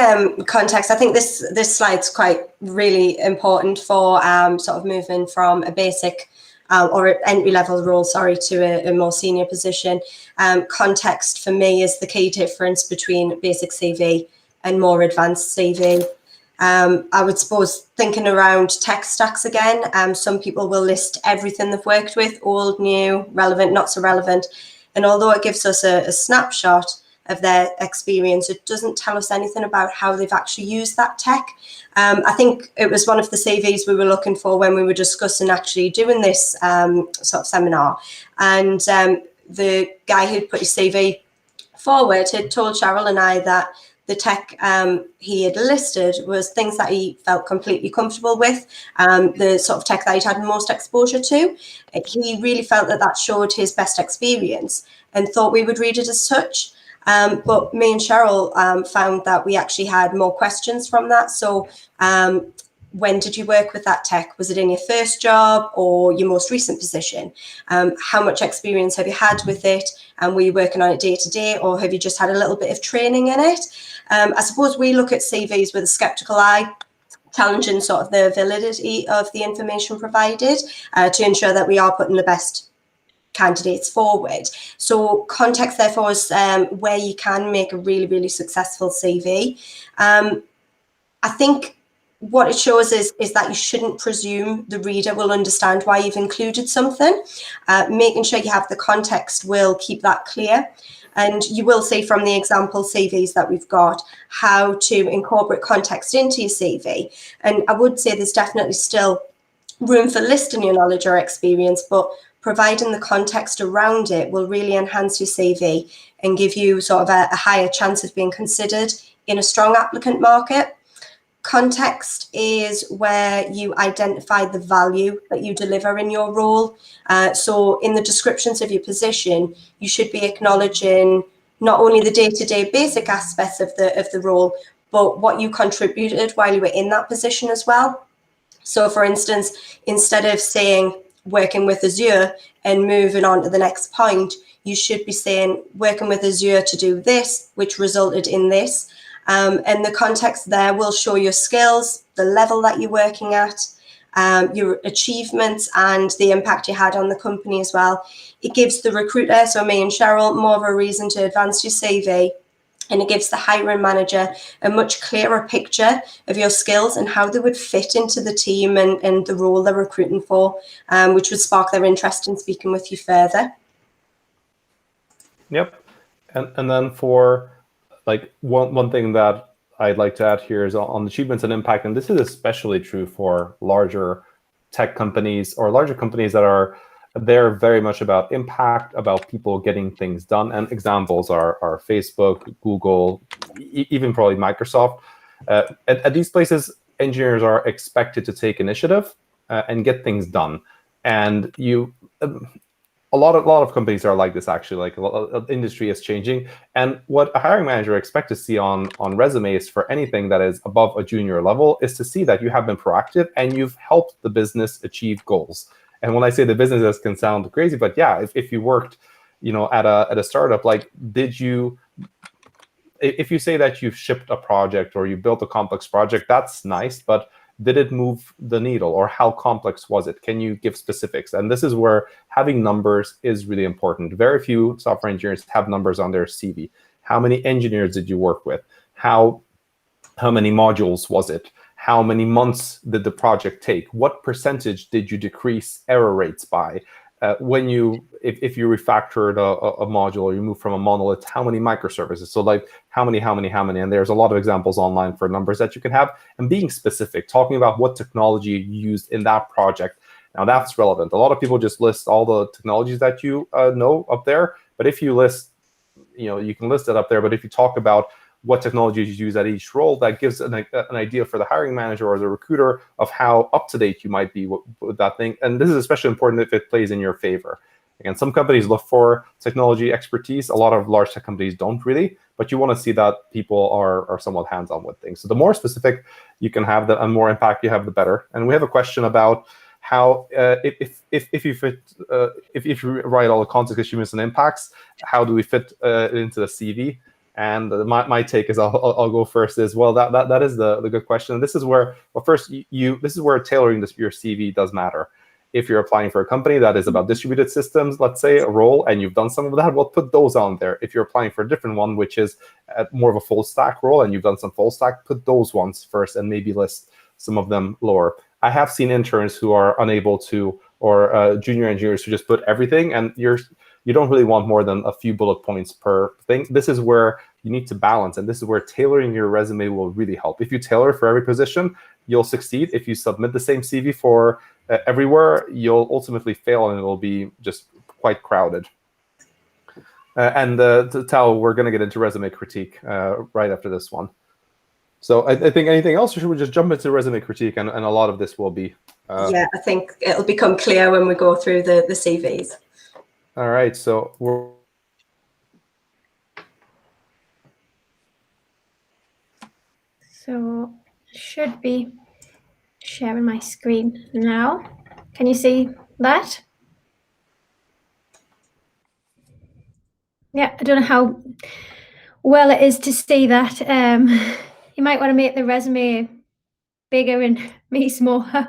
Speaker 3: context. I think this slide's quite really important for sort of moving from a basic or an entry-level role, sorry, to a more senior position. Context for me is the key difference between basic CV and more advanced CV. I would suppose thinking around tech stacks again, some people will list everything they've worked with, old, new, relevant, not so relevant. And although it gives us a snapshot of their experience, it doesn't tell us anything about how they've actually used that tech. I think it was one of the CVs we were looking for when we were discussing actually doing this sort of seminar. And the guy who'd put his CV forward had told Cheryl and I that the tech he had listed was things that he felt completely comfortable with, the sort of tech that he'd had most exposure to. He really felt that that showed his best experience and thought we would read it as such. But me and Cheryl found that we actually had more questions from that. So when did you work with that tech? Was it in your first job or your most recent position? How much experience have you had with it? And were you working on it day to day, or have you just had a little bit of training in it? I suppose we look at CVs with a skeptical eye, challenging sort of the validity of the information provided to ensure that we are putting the best candidates forward. So context, therefore, is where you can make a really, really successful CV. I think what it shows is that you shouldn't presume the reader will understand why you've included something. Making sure you have the context will keep that clear. And you will see from the example CVs that we've got how to incorporate context into your CV. And I would say there's definitely still room for listing your knowledge or experience, but providing the context around it will really enhance your CV and give you sort of a higher chance of being considered in a strong applicant market. Context is where you identify the value that you deliver in your role. So in the descriptions of your position, you should be acknowledging not only the day-to-day basic aspects of the role, but what you contributed while you were in that position as well. So for instance, instead of saying working with Azure and moving on to the next point, you should be saying working with Azure to do this, which resulted in this. And the context there will show your skills, the level that you're working at, your achievements, and the impact you had on the company as well. It gives the recruiter, so me and Cheryl, more of a reason to advance your CV. And it gives the hiring manager a much clearer picture of your skills and how they would fit into the team and the role they're recruiting for, which would spark their interest in speaking with you further.
Speaker 1: Yep. And then for like one thing that I'd like to add here is on achievements and impact. And this is especially true for larger tech companies or larger companies that are they're very much about impact, about people getting things done. And examples are Facebook, Google, even probably Microsoft. At these places, engineers are expected to take initiative and get things done. And a lot of companies are like this, actually. Like the industry is changing. And what a hiring manager expects to see on resumes for anything that is above a junior level is to see that you have been proactive and you've helped the business achieve goals. And when I say the business, this can sound crazy, but yeah, if you worked, at a startup, like if you say that you've shipped a project or you built a complex project, that's nice, but did it move the needle, or how complex was it? Can you give specifics? And this is where having numbers is really important. Very few software engineers have numbers on their CV. How many engineers did you work with? How many modules was it? How many months did the project take? What percentage did you decrease error rates by? If you refactored a module or you move from a monolith, how many microservices? So like how many? And there's a lot of examples online for numbers that you can have. And being specific, talking about what technology you used in that project. Now that's relevant. A lot of people just list all the technologies that you know up there. But if you list, you can list it up there. But if you talk about what technologies you use at each role, that gives an idea for the hiring manager or the recruiter of how up-to-date you might be with that thing. And this is especially important if it plays in your favor. Again, some companies look for technology expertise. A lot of large tech companies don't really, but you want to see that people are somewhat hands-on with things. So the more specific you can have, the more impact you have, the better. And we have a question about how if you write all the context, achievements, and impacts, how do we fit it into the CV? And my take is I'll go first as well. That is the good question. And this is where, well, first this is where tailoring your CV does matter. If you're applying for a company that is about distributed systems, let's say, a role, and you've done some of that, well, put those on there. If you're applying for a different one, which is more of a full stack role, and you've done some full stack, put those ones first and maybe list some of them lower. I have seen interns who are unable to, or junior engineers who just put everything, and you don't really want more than a few bullet points per thing. This is where you need to balance, and this is where tailoring your resume will really help. If you tailor for every position, you'll succeed. If you submit the same CV for everywhere, you'll ultimately fail, and it will be just quite crowded. And Tao, we're going to get into resume critique right after this one. So I think anything else, or should we just jump into resume critique? And a lot of this will be...
Speaker 3: yeah, I think it'll become clear when we go through the CVs.
Speaker 1: All right, so we're...
Speaker 2: So should be sharing my screen now. Can you see that? Yeah, I don't know how well it is to see that. You might want to make the resume bigger and me smaller.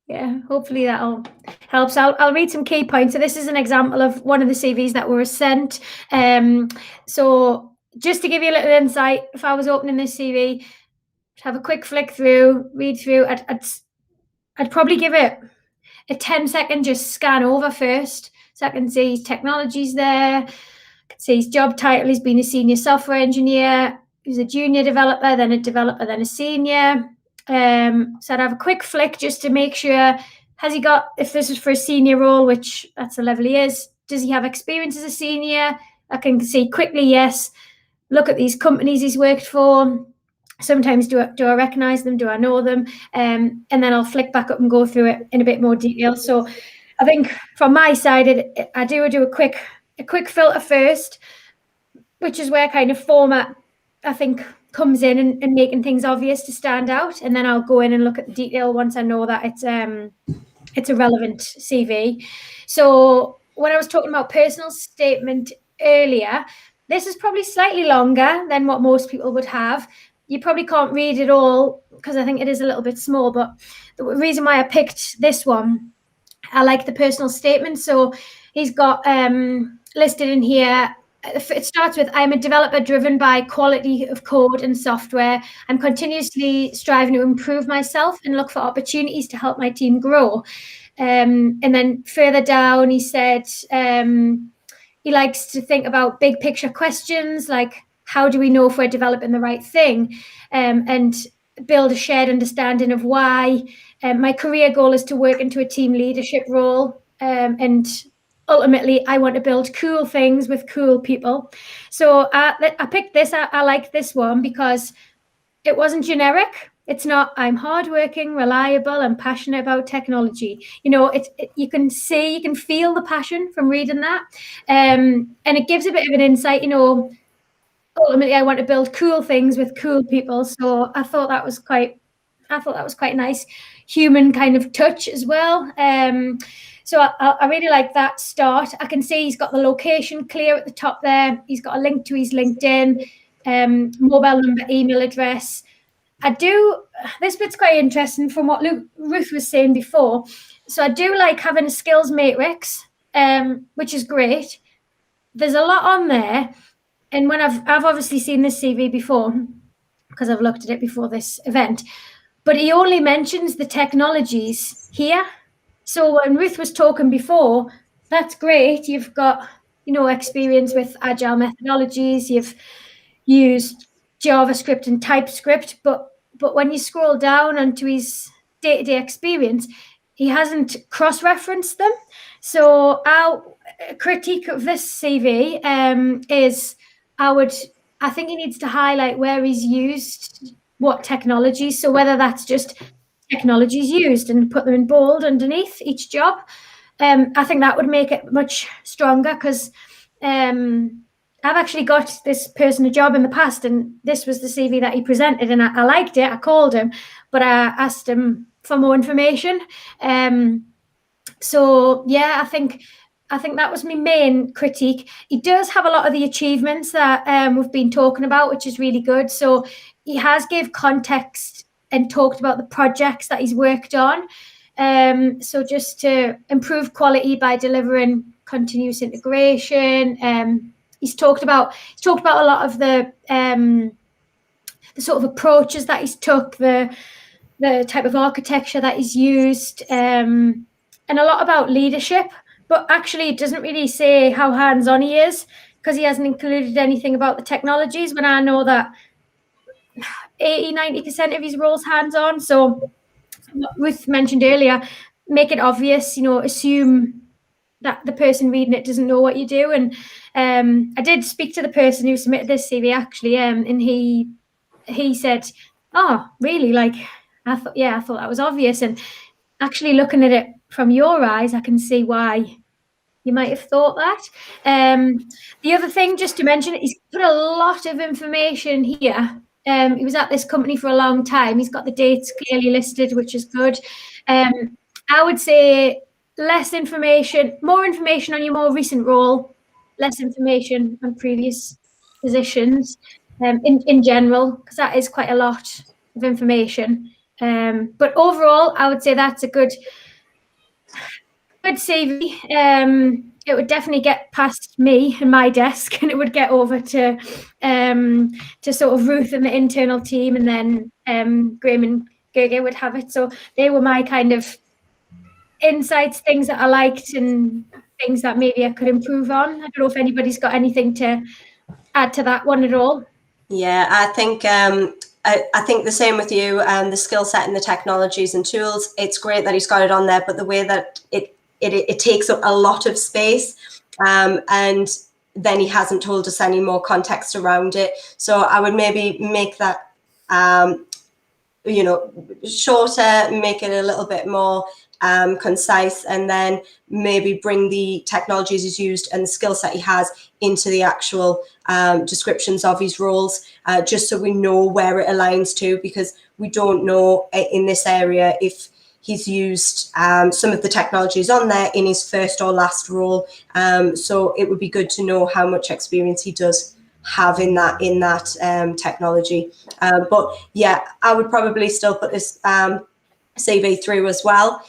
Speaker 2: Yeah, hopefully that'll help. So I'll read some key points. So this is an example of one of the CVs that were sent. So just to give you a little insight, if I was opening this CV, have a quick flick through, read through, I'd probably give it a 10-second just scan over first. So I can see his technologies there. I can see his job title. He's been a senior software engineer. He's a junior developer, then a developer, then a senior. So I'd have a quick flick just to make sure, has he got, if this is for a senior role, which that's the level he is, does he have experience as a senior? I can see quickly, yes. Look at these companies he's worked for. Sometimes do I recognize them? Do I know them? And then I'll flick back up and go through it in a bit more detail. So I think from my side, I do a quick filter first, which is where kind of format, I think, comes in and making things obvious to stand out. And then I'll go in and look at the detail once I know that it's a relevant CV. So when I was talking about personal statement earlier, this is probably slightly longer than what most people would have. You probably can't read it all because I think it is a little bit small, but the reason why I picked this one, I like the personal statement. So he's got listed in here, it starts with, I'm a developer driven by quality of code and software. I'm continuously striving to improve myself and look for opportunities to help my team grow. And then further down, he said he likes to think about big picture questions like, how do we know if we're developing the right thing? And build a shared understanding of why. My career goal is to work into a team leadership role. And ultimately, I want to build cool things with cool people. So I picked this. I like this one because it wasn't generic. It's not, I'm hardworking, reliable, and passionate about technology. You know, you can see, you can feel the passion from reading that. And it gives a bit of an insight, you know, ultimately I want to build cool things with cool people. So I thought that was quite nice, human kind of touch as well. So I really like that start. I can see he's got the location clear at the top there. He's got a link to his LinkedIn, mobile number, email address. This bit's quite interesting from what Ruth was saying before. So I do like having a skills matrix, which is great. There's a lot on there. And when I've obviously seen this CV before, because I've looked at it before this event, but he only mentions the technologies here. So when Ruth was talking before, that's great. You've got, you know, experience with agile methodologies. You've used JavaScript and TypeScript, but when you scroll down onto his day-to-day experience, he hasn't cross-referenced them. So our critique of this CV is, I think he needs to highlight where he's used what technologies. So whether that's just technologies used and put them in bold underneath each job, I think that would make it much stronger because I've actually got this person a job in the past and this was the CV that he presented and I liked it. I called him, but I asked him for more information. So yeah, I think that was my main critique. He does have a lot of the achievements that we've been talking about, which is really good. So he has gave context and talked about the projects that he's worked on. So just to improve quality by delivering continuous integration. He's talked about a lot of the sort of approaches that he's took, the type of architecture that he's used, and a lot about leadership. But actually, it doesn't really say how hands-on he is, because he hasn't included anything about the technologies, when I know that 80-90% of his role's hands-on. So what Ruth mentioned earlier, make it obvious, assume that the person reading it doesn't know what you do. And I did speak to the person who submitted this CV actually, and he said, "Oh, really? Like, I thought that was obvious." And actually, looking at it from your eyes, I can see why you might have thought that. The other thing, just to mention, he's put a lot of information here. He was at this company for a long time. He's got the dates clearly listed, which is good. I would say less information, more information on your more recent role, less information on previous positions in general, because that is quite a lot of information. But overall, I would say that's a good CV. It would definitely get past me and my desk, and it would get over to sort of Ruth and the internal team, and then Graham and Gerge would have it. So they were my kind of insights, things that I liked and things that maybe I could improve on. I don't know if anybody's got anything to add to that one at all.
Speaker 3: Yeah, I think I think the same with you. The skill set and the technologies and tools, it's great that he's got it on there, but the way that it takes up a lot of space, and then he hasn't told us any more context around it. So I would maybe make that shorter, make it a little bit more concise, and then maybe bring the technologies he's used and the skill set he has into the actual descriptions of his roles, just so we know where it aligns to, because we don't know in this area if he's used some of the technologies on there in his first or last role. So it would be good to know how much experience he does have in that technology. But yeah, I would probably still put this CV through as well.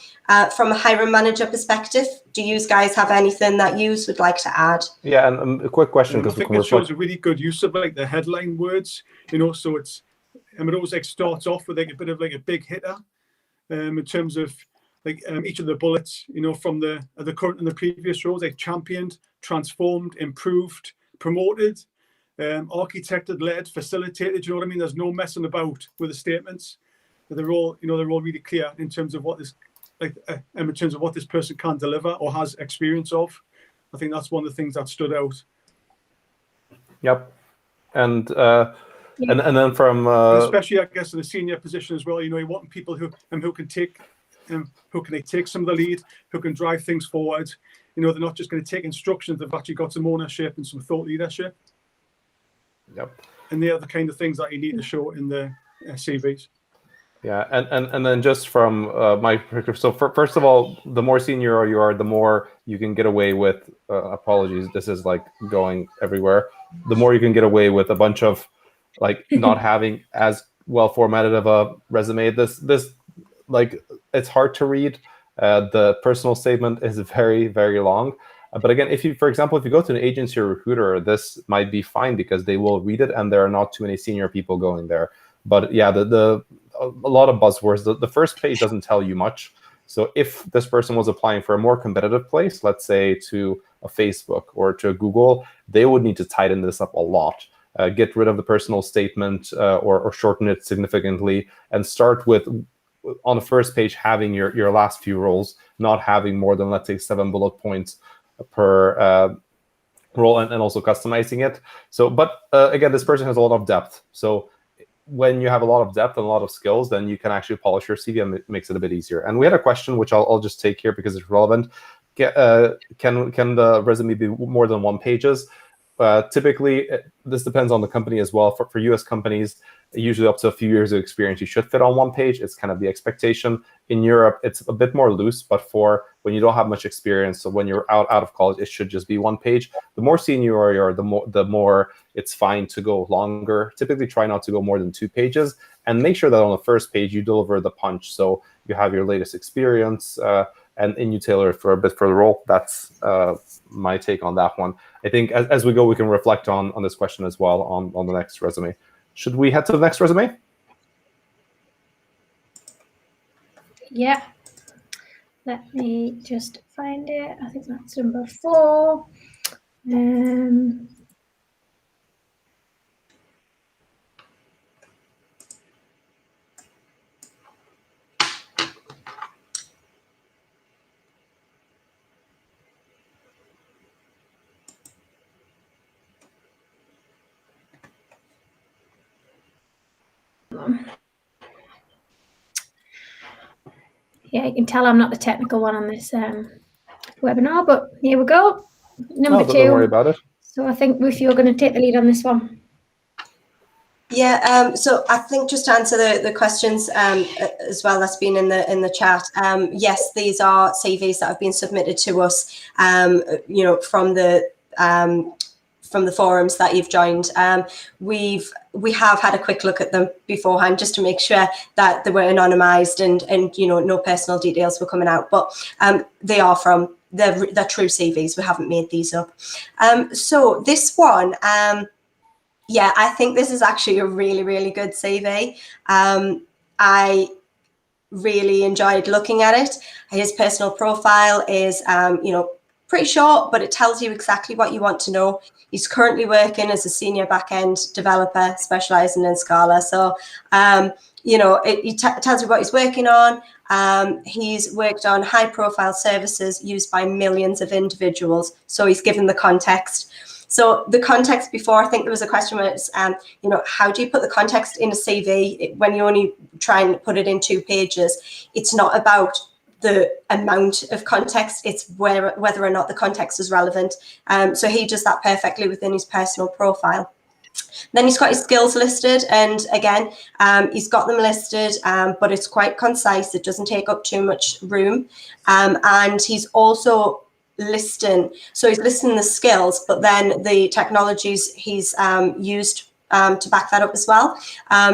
Speaker 3: From a hiring manager perspective, do you guys have anything that you would like to add?
Speaker 1: Yeah, and a quick question,
Speaker 4: I think it shows a really good use of like the headline words, so it's, it always like starts off with like a bit of like a big hitter, in terms of like each of the bullets, from the current and the previous roles, like championed, transformed, improved, promoted, architected, led, facilitated. You know what I mean? There's no messing about with the statements. They're all, they're all really clear in terms of what this, in terms of what this person can deliver or has experience of. I think that's one of the things that stood out.
Speaker 1: Yep, and then from
Speaker 4: especially, I guess, in a senior position as well. You want people who can take some of the lead, who can drive things forward. They're not just going to take instructions. They've actually got some ownership and some thought leadership.
Speaker 1: Yep.
Speaker 4: And they are the kind of things that you need to show in the CVs.
Speaker 1: Yeah, and then just from my perspective, so first of all, the more senior you are, the more you can get away with, apologies, this is like going everywhere, the more you can get away with a bunch of like not having as well formatted of a resume. This like, it's hard to read. The personal statement is very, very long. But again, for example, if you go to an agency or recruiter, this might be fine because they will read it and there are not too many senior people going there. But yeah, a lot of buzzwords. The first page doesn't tell you much. So if this person was applying for a more competitive place, let's say to a Facebook or to a Google, they would need to tighten this up a lot. Get rid of the personal statement or shorten it significantly, and start with, on the first page, having your last few roles, not having more than, let's say, 7 bullet points per role, and also customizing it. So, but again, this person has a lot of depth. So when you have a lot of depth and a lot of skills, then you can actually polish your CV, and it makes it a bit easier. And we had a question, which I'll just take here because it's relevant. Can the resume be more than 1 pages? Typically, this depends on the company as well. For US companies, usually up to a few years of experience, you should fit on one page. It's kind of the expectation. In Europe, it's a bit more loose, but for when you don't have much experience, so when you're out of college, it should just be one page. The more senior you are, the more it's fine to go longer. Typically, try not to go more than 2 pages, and make sure that on the first page you deliver the punch. So you have your latest experience, and you tailor it for a bit for the role. That's my take on that one. I think as we go, we can reflect on this question as well on the next resume. Should we head to the next resume?
Speaker 2: Yeah. Let me just find it. I think that's number 4. Yeah, you can tell I'm not the technical one on this webinar, but here we go. Number 2.
Speaker 1: Don't worry about it.
Speaker 2: So I think, Ruth, you're going to take the lead on this one.
Speaker 3: Yeah, so I think just to answer the questions as well that's been in the chat. Yes, these are CVs that have been submitted to us, from the forums that you've joined. We have had a quick look at them beforehand just to make sure that they were anonymized and no personal details were coming out. But they are from they're true CVs. We haven't made these up. So this one. Yeah, I think this is actually a really, really good CV. I really enjoyed looking at it. His personal profile is, pretty short, but it tells you exactly what you want to know. He's currently working as a senior backend developer, specializing in Scala. So, it tells you what he's working on. He's worked on high-profile services used by millions of individuals. So he's given the context. So the context before, I think there was a question where it's, how do you put the context in a CV when you only try and put it in 2 pages? It's not about the amount of context, it's whether or not the context is relevant. So he does that perfectly within his personal profile. Then he's got his skills listed, and again, he's got them listed, but it's quite concise. It doesn't take up too much room. And he's also listing the skills, but then the technologies he's used to back that up as well.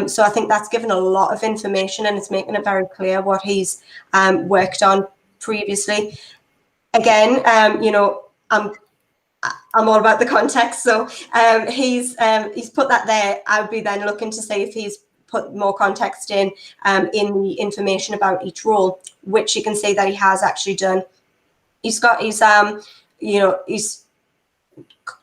Speaker 3: So I think that's given a lot of information, and it's making it very clear what he's worked on previously. Again, I'm all about the context, so he's put that there. I would be then looking to see if he's put more context in the information about each role, which you can see that he has actually done. He's got his, his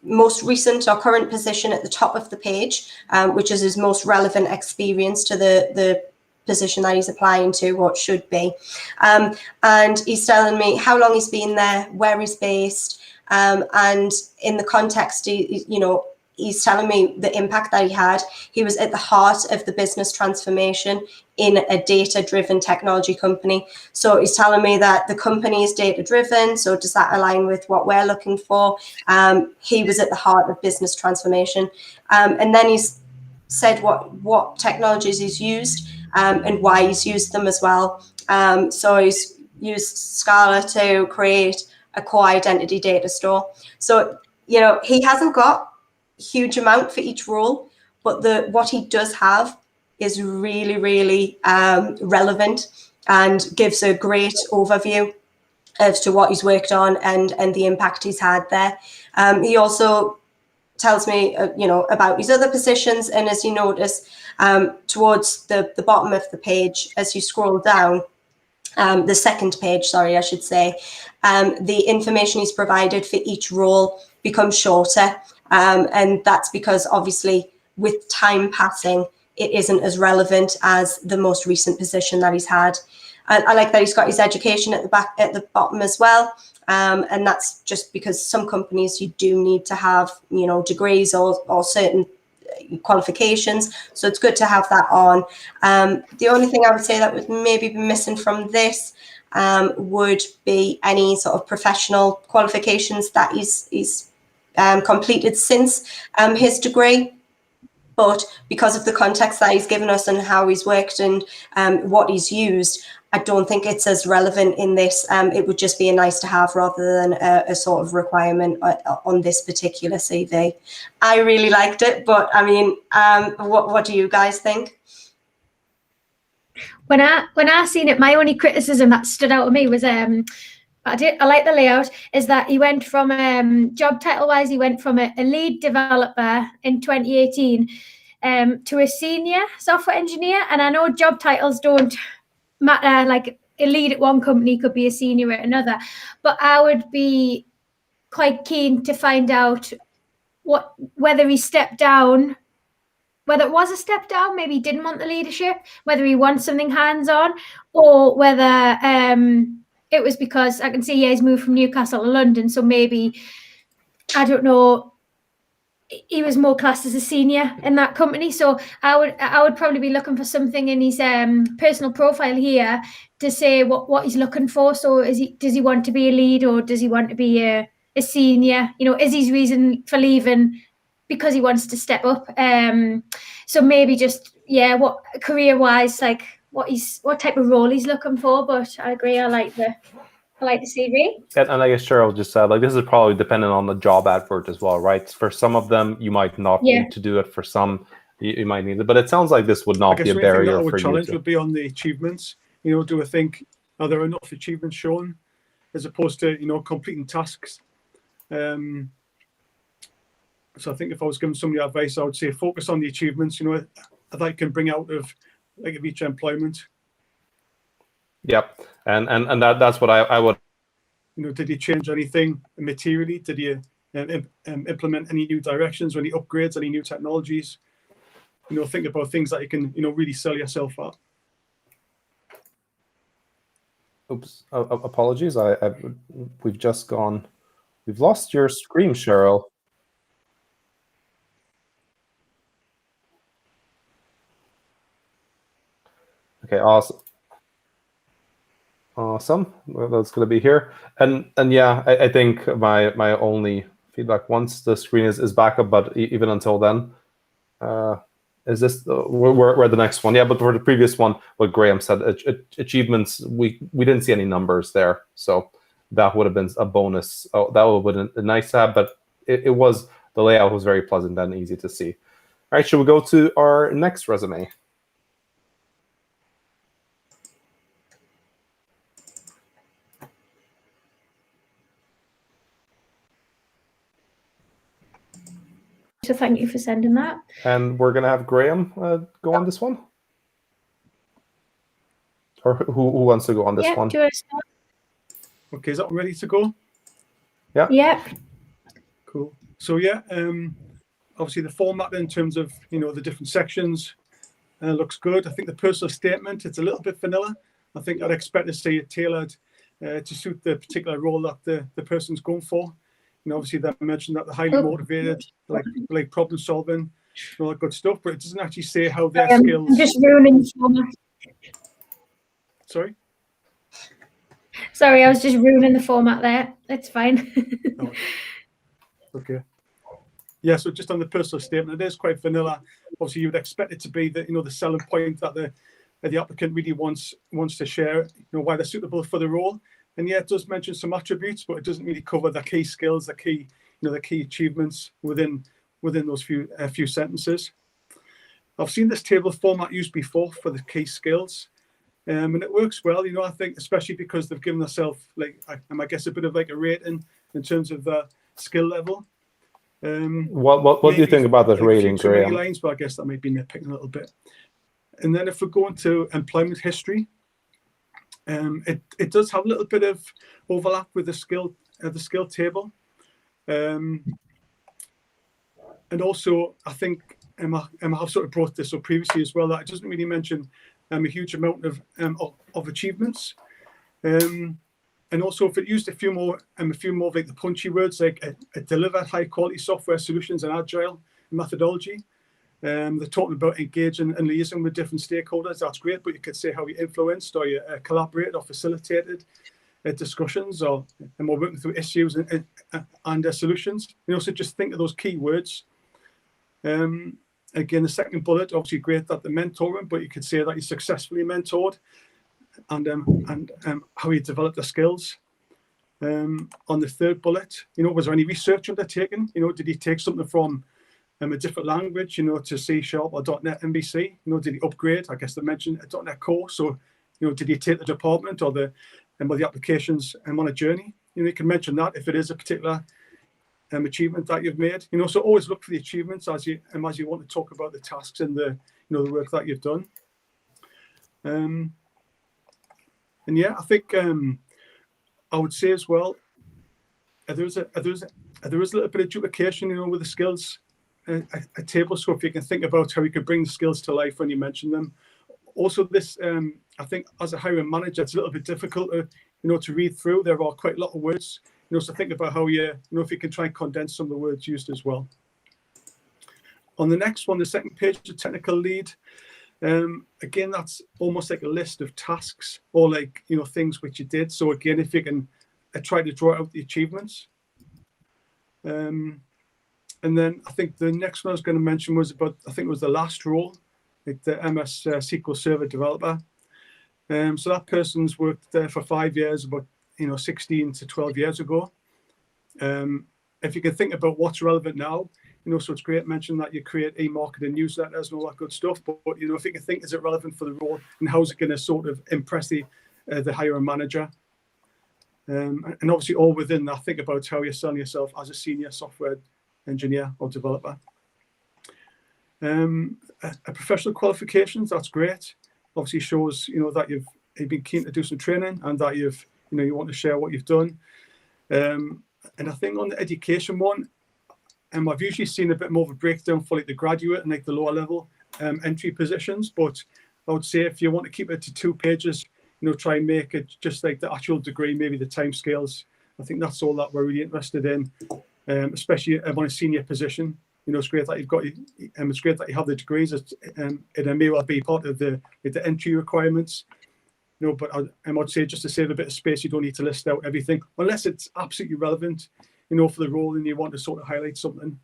Speaker 3: most recent or current position at the top of the page, which is his most relevant experience to the position that he's applying to, what should be. And he's telling me how long he's been there, where he's based, and in the context, he's telling me the impact that he had. He was at the heart of the business transformation in a data-driven technology company. So he's telling me that the company is data-driven. So does that align with what we're looking for? He was at the heart of business transformation. And then he's said what technologies he's used and why he's used them as well. So he's used Scala to create a core identity data store. So, he hasn't got huge amount for each role, but what he does have is really, really relevant and gives a great overview as to what he's worked on and the impact he's had there. He also tells me, about his other positions, and as you notice, towards the bottom of the page, as you scroll down, the second page, sorry, I should say, the information he's provided for each role becomes shorter. And that's because obviously with time passing, it isn't as relevant as the most recent position that he's had. I like that he's got his education at the bottom as well. And that's just because some companies you do need to have, degrees or certain qualifications. So it's good to have that on. The only thing I would say that would maybe be missing from this would be any sort of professional qualifications that he's completed since his degree. But because of the context that he's given us and how he's worked and what he's used, I don't think it's as relevant in this. It would just be a nice to have rather than a sort of requirement on this particular CV. I really liked it, but I mean, what do you guys think?
Speaker 2: When I seen it, my only criticism that stood out to me was I like the layout, is that he went from job title wise, he went from a lead developer in 2018 to a senior software engineer. And I know job titles don't matter, like a lead at one company could be a senior at another, but I would be quite keen to find out whether he stepped down, whether it was a step down, maybe he didn't want the leadership, whether he wants something hands-on, or whether it was because I can see he's moved from Newcastle to London, so maybe, I don't know, he was more classed as a senior in that company. So I would probably be looking for something in his personal profile here to say what he's looking for. So does he want to be a lead, or does he want to be a senior? You know, is his reason for leaving because he wants to step up? So maybe just, what career-wise, like what type of role he's looking for. But I agree, I like the CV.
Speaker 1: And I guess Cheryl just said, like, this is probably dependent on the job advert as well, right? For some of them, you might not need to do it. For some, you might need it. But it sounds like this would not be a barrier for you.
Speaker 4: Challenge would be on the achievements. You know, do I think, are there enough achievements shown as opposed to, you know, completing tasks? So I think if I was giving somebody advice, I would say focus on the achievements, you know, that I can bring out of like each employment.
Speaker 1: Yep, and that's what I would.
Speaker 4: You know, did he change anything materially? Did he implement any new directions, or any upgrades, any new technologies? You know, think about things that you can, you know, really sell yourself at.
Speaker 1: Oops, apologies. We've just gone. We've lost your screen, Cheryl. Okay, awesome. Awesome. Well, that's going to be here. And yeah, I think my only feedback once the screen is back up, but even until then, is this we're the next one? Yeah, but for the previous one, what Graham said, achievements, we didn't see any numbers there, so that would have been a bonus. Oh, that would have been nice to have, but it was, the layout was very pleasant and easy to see. All right, should we go to our next resume?
Speaker 2: So thank you for sending that.
Speaker 1: And we're going to have Graham go on this one? Or who wants to go on this one?
Speaker 2: Do you want to start?
Speaker 4: Okay, is that ready to go?
Speaker 1: Yeah.
Speaker 2: Yeah.
Speaker 4: Cool. So yeah, obviously the format in terms of, you know, the different sections looks good. I think the personal statement, it's a little bit vanilla. I think I'd expect to see it tailored to suit the particular role that the person's going for. You know, obviously, they mentioned that they're highly motivated, like problem solving, and all that good stuff. But it doesn't actually say how their skills.
Speaker 2: I'm just ruining the format.
Speaker 4: Sorry.
Speaker 2: Sorry, I was just ruining the format there. That's fine.
Speaker 4: Oh. Okay. Yeah. So just on the personal statement, it is quite vanilla. Obviously, you would expect it to be the, you know, the selling point that the applicant really wants to share. You know, why they're suitable for the role. And yeah, it does mention some attributes, but it doesn't really cover the key skills, the key achievements within those few sentences. I've seen this table format used before for the key skills, and it works well. You know, I think especially because they've given themselves, like, I guess, a bit of like a rating in terms of the skill level.
Speaker 1: What do you think about that rating, Graham?
Speaker 4: Lines, but I guess that might be nitpicking a little bit. And then if we go into employment history. It does have a little bit of overlap with the skill table, and also I think Emma have sort of brought this up previously as well, that it doesn't really mention a huge amount of achievements, and also if it used a few more of like the punchy words, like deliver high quality software solutions and agile methodology. They're talking about engaging and liaising with different stakeholders. That's great, but you could say how you influenced or you collaborated or facilitated discussions, or and we're working through issues and solutions. So just think of those key words. Again, the second bullet, obviously great that the mentoring, but you could say that you successfully mentored, and how you developed the skills. On the third bullet, was there any research undertaken? Did you take something from a different language, to C# or .NET MVC? Did you upgrade? I guess they mentioned a .NET course. So, did you take the department or the applications on a journey? You can mention that if it is a particular achievement that you've made. So always look for the achievements as you want to talk about the tasks and the the work that you've done. And yeah, I think I would say as well, there is a little bit of duplication, with the skills a table. So if you can think about how you could bring the skills to life when you mention them. Also, this I think as a hiring manager, it's a little bit difficult to read through. There are quite a lot of words. So think about how you if you can try and condense some of the words used as well. On the next one, the second page, the technical lead. Again, that's almost like a list of tasks or like things which you did. So again, if you can try to draw out the achievements. And then I think the next one I was going to mention was about, I think it was the last role, like the MS SQL Server developer. So that person's worked there for 5 years, about 16 to 12 years ago. If you can think about what's relevant now, so it's great mention that you create e-marketing newsletters and all that good stuff. But if you can think, is it relevant for the role, and how's it going to sort of impress the hiring manager? And obviously, all within that, think about how you're selling yourself as a senior software engineer or developer. A professional qualifications, that's great. Obviously shows that you've been keen to do some training and that you want to share what you've done. And I think on the education one, I've usually seen a bit more of a breakdown for like the graduate and like the lower level entry positions. But I would say if you want to keep it to 2 pages, try and make it just like the actual degree, maybe the time scales. I think that's all that we're really interested in, especially on a senior position. It's great that you've got, it's great that you have the degrees. It may well be part of the entry requirements. But I would say, just to save a bit of space, you don't need to list out everything unless it's absolutely relevant, for the role, and you want to sort of highlight something.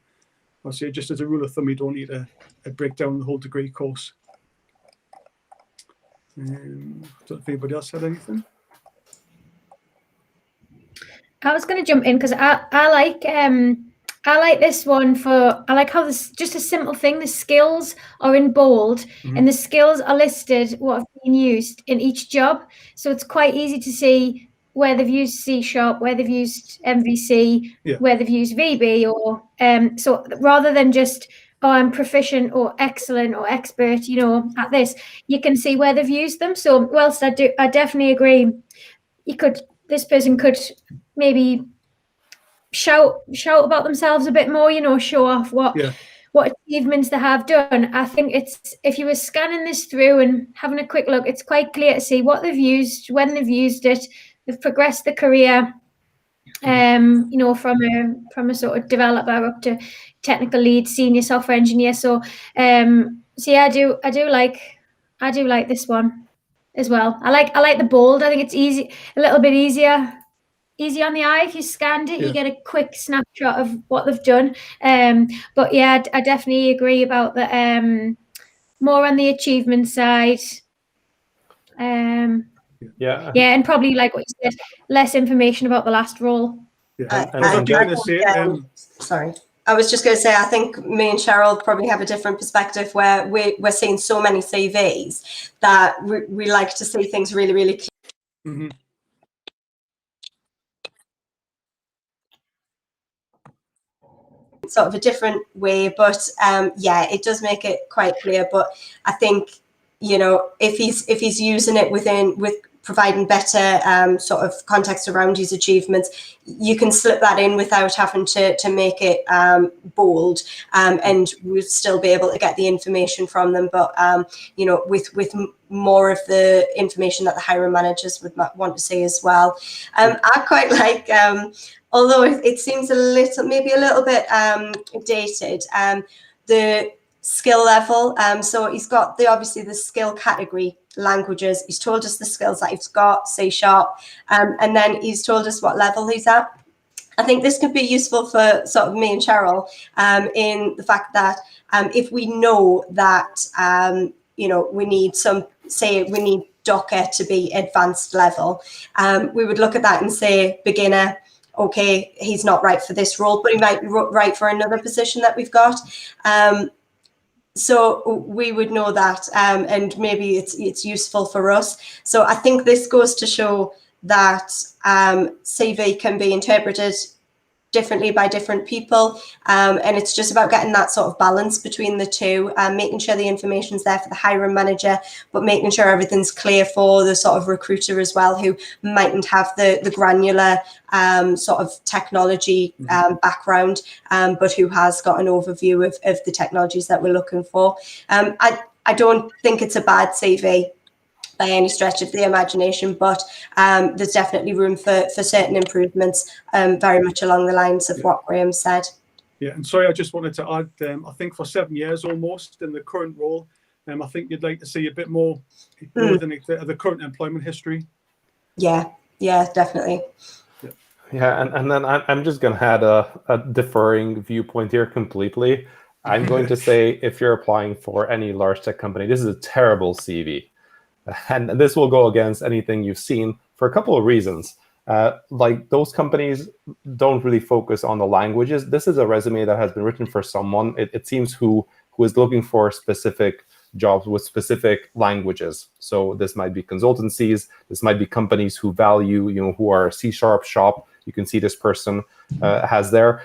Speaker 4: I'll say, just as a rule of thumb, you don't need a breakdown of the whole degree course. I don't know if anybody else had anything.
Speaker 2: I was going to jump in because I like this one I like how this, just a simple thing, the skills are in bold, and the skills are listed what have been used in each job. So it's quite easy to see where they've used C#, where they've used MVC, where they've used VB, or so rather than just, oh, I'm proficient or excellent or expert, at this, you can see where they've used them. So whilst I definitely agree, this person could maybe shout about themselves a bit more, show off what achievements they have done. I think it's, if you were scanning this through and having a quick look, it's quite clear to see what they've used, when they've used it. They've progressed the career, from a sort of developer up to technical lead, senior software engineer. So yeah, I do like this one as well. I like the bold. I think it's a little bit easy on the eye. If you scanned it, you get a quick snapshot of what they've done. But yeah, I definitely agree about the more on the achievement side. And probably like what you said, less information about the last role.
Speaker 3: Sorry, I was just going to say, I think me and Cheryl probably have a different perspective where we're seeing so many CVs that we like to see things really, really clear. Sort of a different way, but it does make it quite clear. But I think if he's using it with providing better sort of context around his achievements, you can slip that in without having to make it bold, and we'll still be able to get the information from them. But with more of the information that the hiring managers would want to see as well. I quite like. Although it seems maybe a little bit dated, skill level. So he's got obviously the skill category, languages. He's told us the skills that he's got, C#, and then he's told us what level he's at. I think this could be useful for sort of me and Cheryl in the fact that if we know that, we need we need Docker to be advanced level, we would look at that and say beginner, okay, he's not right for this role, but he might be right for another position that we've got. So we would know that, and maybe it's useful for us. So I think this goes to show that CV can be interpreted differently by different people, and it's just about getting that sort of balance between the two, making sure the information's there for the hiring manager, but making sure everything's clear for the sort of recruiter as well, who mightn't have the granular sort of technology background, but who has got an overview of the technologies that we're looking for. I don't think it's a bad CV by any stretch of the imagination, but there's definitely room for certain improvements, very much along the lines of what Graham said.
Speaker 4: Yeah, and sorry, I just wanted to add, I think for 7 years almost in the current role, I think you'd like to see a bit more than the current employment history.
Speaker 3: Yeah, definitely.
Speaker 1: Yeah, and then I'm just going to add a differing viewpoint here completely. I'm going to say if you're applying for any large tech company, this is a terrible CV. And this will go against anything you've seen for a couple of reasons. Like those companies don't really focus on the languages. This is a resume that has been written for someone, it seems, who is looking for specific jobs with specific languages. So this might be consultancies, this might be companies who value, who are a C# shop. You can see this person has there.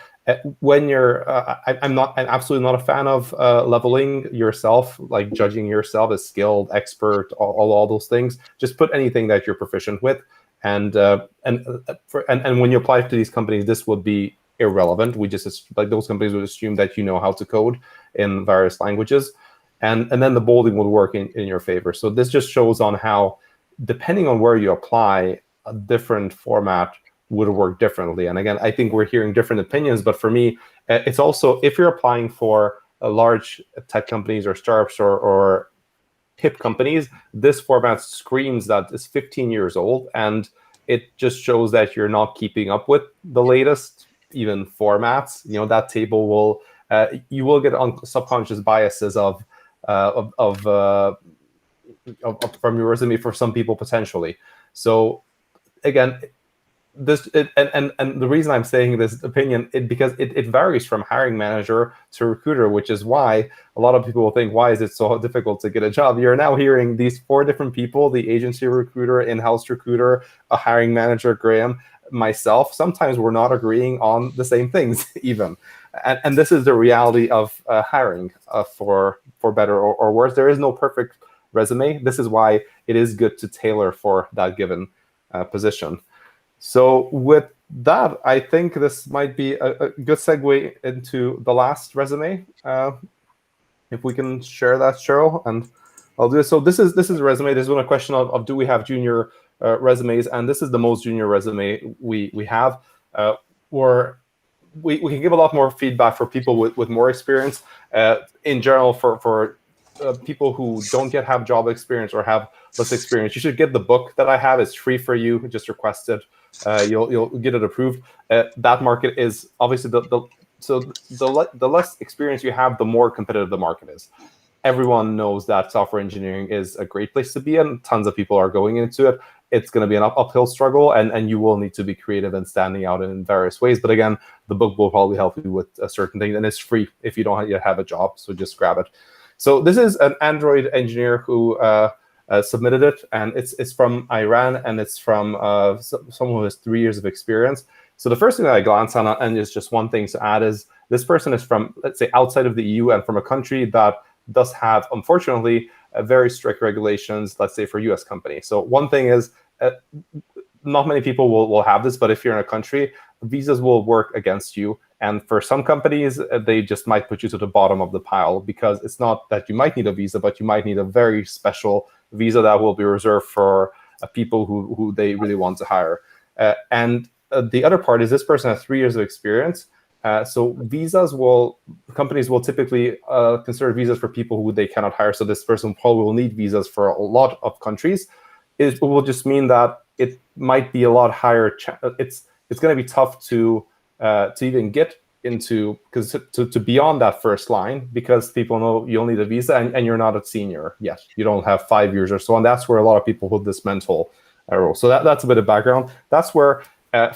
Speaker 1: When you're, I'm absolutely not a fan of leveling yourself, like judging yourself as skilled, expert, all those things. Just put anything that you're proficient with, and when you apply to these companies, this would be irrelevant. We just, like, those companies would assume that you know how to code in various languages, and then the bolding would work in your favor. So this just shows on how, depending on where you apply, a different format would work differently. And again, I think we're hearing different opinions, but for me, it's also, if you're applying for a large tech companies or startups or hip companies, this format screams that it's 15 years old, and it just shows that you're not keeping up with the latest, even formats. That table will, you will get on subconscious biases from your resume for some people potentially. So again, and the reason I'm saying this opinion because it varies from hiring manager to recruiter, which is why a lot of people will think, why is it so difficult to get a job? You're now hearing these 4 different people: the agency recruiter, in-house recruiter, a hiring manager, Graham, myself. Sometimes we're not agreeing on the same things even, and this is the reality of hiring, for better or worse. There is no perfect resume. This is why it is good to tailor for that given position. So with that, I think this might be a good segue into the last resume. If we can share that, Cheryl, and I'll do it. So this is a resume. There's been a question of do we have junior resumes, and this is the most junior resume we have. Or we can give a lot more feedback for people with more experience. In general, for people who don't yet have job experience or have less experience, you should get the book that I have. It's free for you. Just request it. You'll get it approved. That market is obviously the less experience you have, the more competitive the market is. Everyone knows that software engineering is a great place to be in. Tons of people are going into it. It's going to be an uphill struggle, and you will need to be creative and standing out in various ways. But again, the book will probably help you with certain things, and it's free if you don't yet have a job. So just grab it. So this is an Android engineer who submitted it, and it's from Iran, and it's from someone who has 3 years of experience. So the first thing that I glance on, and there's just one thing to add, is this person is from, let's say, outside of the EU and from a country that does have, unfortunately, very strict regulations, let's say, for US companies. So one thing is, not many people will have this, but if you're in a country, visas will work against you. And for some companies, they just might put you to the bottom of the pile, because it's not that you might need a visa, but you might need a very special visa that will be reserved for people who they really want to hire. And the other part is this person has 3 years of experience. So companies will typically consider visas for people who they cannot hire. So this person probably will need visas for a lot of countries. It will just mean that it might be a lot higher. It's going to be tough to even get into, because to beyond that first line, because people know you'll need a visa and you're not a senior yet. You don't have 5 years or so, and that's where a lot of people put this mental role. So that's a bit of background. That's where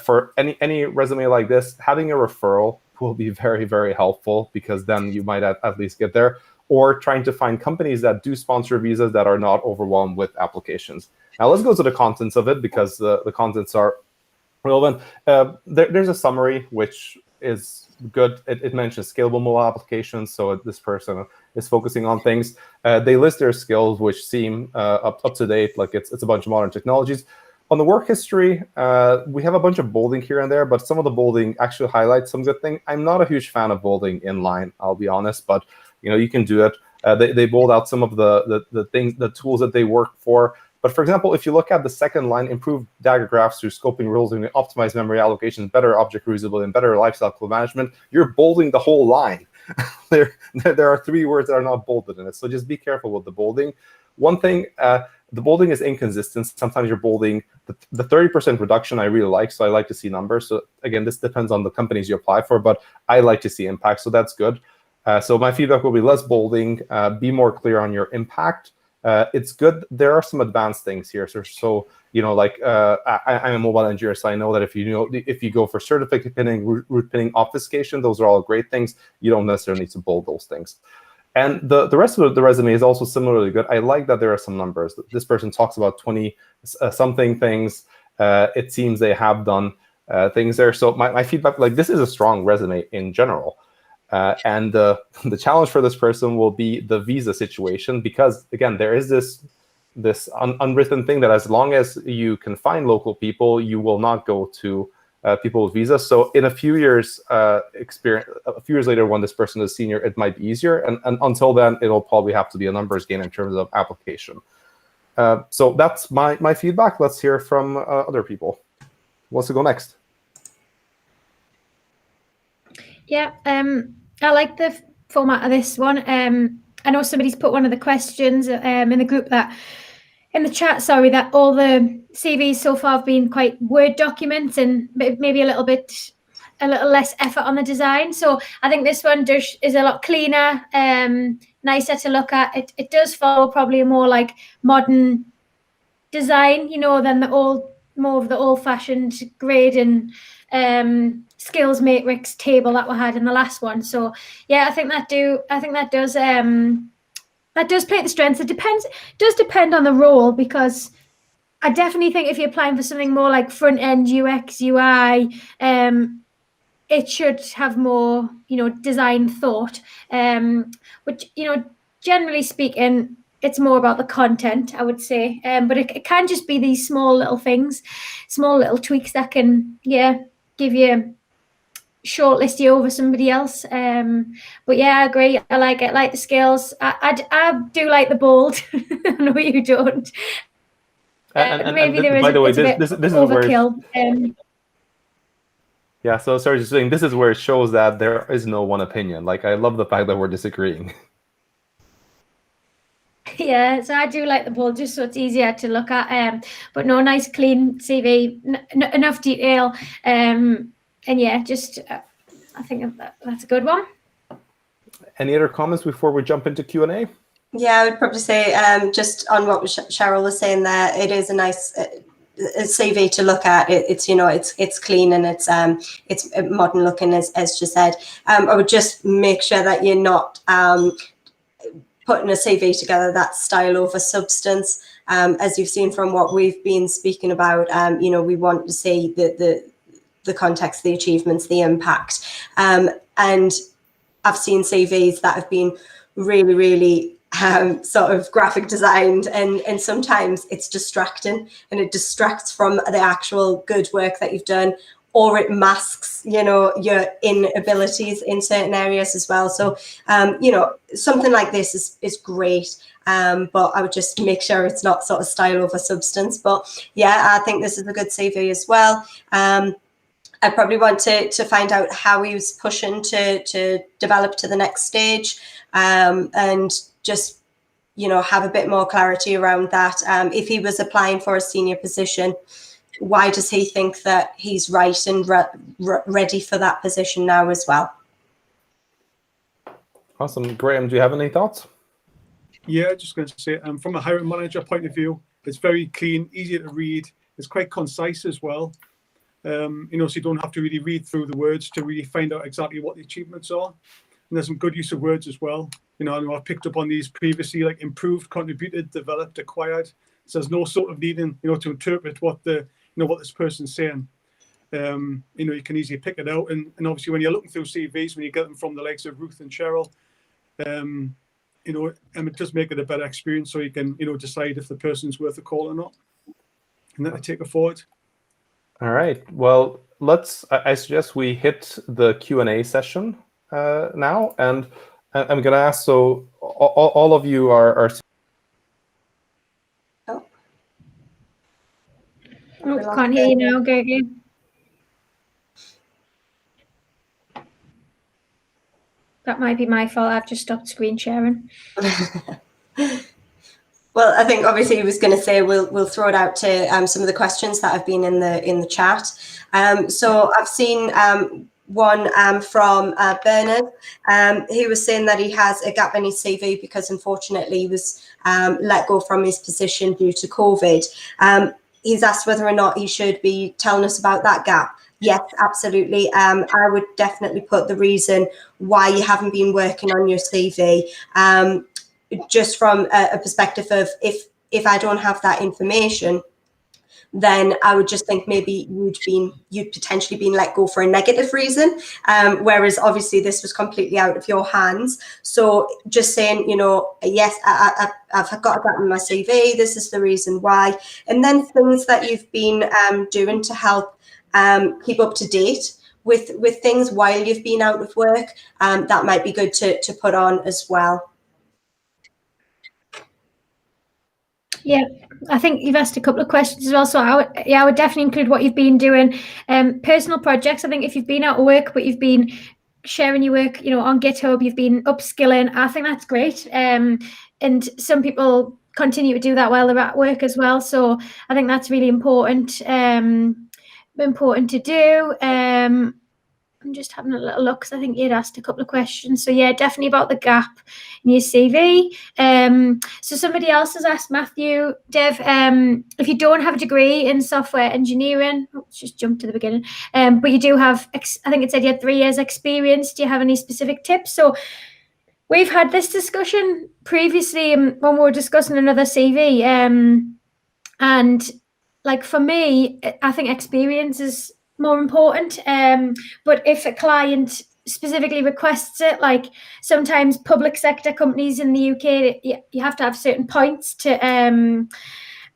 Speaker 1: for any resume like this, having a referral will be very, very helpful, because then you might at least get there. Or trying to find companies that do sponsor visas that are not overwhelmed with applications. Now let's go to the contents of it, because the contents are relevant. There's a summary which is good. It mentions scalable mobile applications, so this person is focusing on things. They list their skills, which seem up to date, like it's a bunch of modern technologies. On the work history, we have a bunch of bolding here and there, but some of the bolding actually highlights some good things. I'm not a huge fan of bolding inline, I'll be honest, but you can do it. They bold out some of the things, the tools that they work for. But for example, if you look at the second line, improve dagger graphs through scoping rules and optimize memory allocations, better object reusability, and better lifecycle management, you're bolding the whole line. There are 3 words that are not bolded in it, so just be careful with the bolding. One thing, the bolding is inconsistent. Sometimes you're bolding the 30% reduction I really like, so I like to see numbers. So again, this depends on the companies you apply for, but I like to see impact, so that's good. So my feedback will be less bolding, be more clear on your impact. It's good. There are some advanced things here. So like I'm a mobile engineer, so I know that if you go for certificate pinning, route pinning, obfuscation, those are all great things. You don't necessarily need to bold those things. And the rest of the resume is also similarly good. I like that there are some numbers. This person talks about 20 something things. It seems they have done things there. So my feedback, like, this is a strong resume in general. And the challenge for this person will be the visa situation, because again, there is this unwritten thing that as long as you can find local people, you will not go to people with visas. So in a few years later, when this person is senior, it might be easier. And until then, it'll probably have to be a numbers game in terms of application. So that's my feedback. Let's hear from other people. Who wants to go next?
Speaker 2: Yeah, I like the format of this one. I know somebody's put one of the questions in the chat, sorry, that all the CVs so far have been quite Word documents and maybe a little less effort on the design. So I think this one is a lot cleaner, nicer to look at. It does follow probably a more like modern design, than more of the old-fashioned grade and skills matrix table that we had in the last one. So yeah, I think that does play the strengths. It does depend on the role, because I definitely think if you're applying for something more like front end UX UI, it should have more design thought. Which generally speaking, it's more about the content, I would say. But it can just be these small little things, small little tweaks that can give you shortlist you over somebody else. But yeah, I agree. I like it. Like the skills. I do like the bold. I know you don't. Maybe there is. By the way, this is overkill.
Speaker 1: Yeah. So sorry, just saying, this is where it shows that there is no one opinion. Like, I love the fact that we're disagreeing.
Speaker 2: Yeah, so I do like the bold, just so it's easier to look at. But no, nice clean CV, enough detail. And yeah, just I think that's a good one. Any
Speaker 1: other comments before we jump into Q&A?
Speaker 3: Yeah, I would probably say just on what Cheryl was saying there, it is a nice CV to look at. It's clean and it's modern looking, as she said. I would just make sure that you're not putting a CV together that's style over substance. As you've seen from what we've been speaking about, we want to see the context, the achievements, the impact. And I've seen CVs that have been really, really sort of graphic designed, and sometimes it's distracting, and it distracts from the actual good work that you've done, or it masks, your inabilities in certain areas as well. So, something like this is great. But I would just make sure it's not sort of style over substance. But yeah, I think this is a good CV as well. I probably want to find out how he was pushing to develop to the next stage, and just, you know, have a bit more clarity around that. If he was applying for a senior position, why does he think that he's right and ready for that position now as well?
Speaker 1: Awesome. Graham, do you have any thoughts?
Speaker 4: Yeah, just going to say, from a hiring manager point of view, it's very clean, easy to read. It's quite concise as well. You know, so you don't have to really read through the words to really find out exactly what the achievements are. And there's some good use of words as well. You know, I know I've picked up on these previously, like improved, contributed, developed, acquired. So there's no sort of needing, you know, to interpret what the, you know, what this person's saying. You know, you can easily pick it out. And obviously when you're looking through CVs, when you get them from the likes of Ruth and Cheryl, you know, it does make it a better experience, so you can, you know, decide if the person's worth a call or not. And then I take it forward.
Speaker 1: All right. Well, I suggest we hit the Q&A session now. And I'm going to ask, so all of you are
Speaker 2: Oh, can't hear you now, Gergie. That might be my fault. I've just stopped screen sharing.
Speaker 3: Well, I think obviously he was going to say we'll throw it out to some of the questions that have been in the chat. So I've seen one from Bernard. He was saying that he has a gap in his CV because unfortunately he was let go from his position due to COVID. He's asked whether or not he should be telling us about that gap. Yes, absolutely. I would definitely put the reason why you haven't been working on your CV, just from a perspective of if I don't have that information, then I would just think maybe you'd potentially been let go for a negative reason, whereas obviously this was completely out of your hands. So just saying, you know, yes, I've got a gap in my CV, this is the reason why, and then things that you've been doing to help keep up to date with things while you've been out of work, that might be good to put on as well.
Speaker 2: Yeah, I think you've asked a couple of questions as well. So I would definitely include what you've been doing. Personal projects. I think if you've been out of work, but you've been sharing your work, you know, on GitHub, you've been upskilling, I think that's great. And some people continue to do that while they're at work as well. So I think that's really important to do. I'm just having a little look because I think you'd asked a couple of questions. So yeah, definitely about the gap in your CV. So somebody else has asked, Matthew, Dev, if you don't have a degree in software engineering, let's just jump to the beginning, but you do have, I think it said you had 3 years experience. Do you have any specific tips? So we've had this discussion previously when we were discussing another CV. And like for me, I think experience is more important, but if a client specifically requests it, like sometimes public sector companies in the UK, you have to have certain points to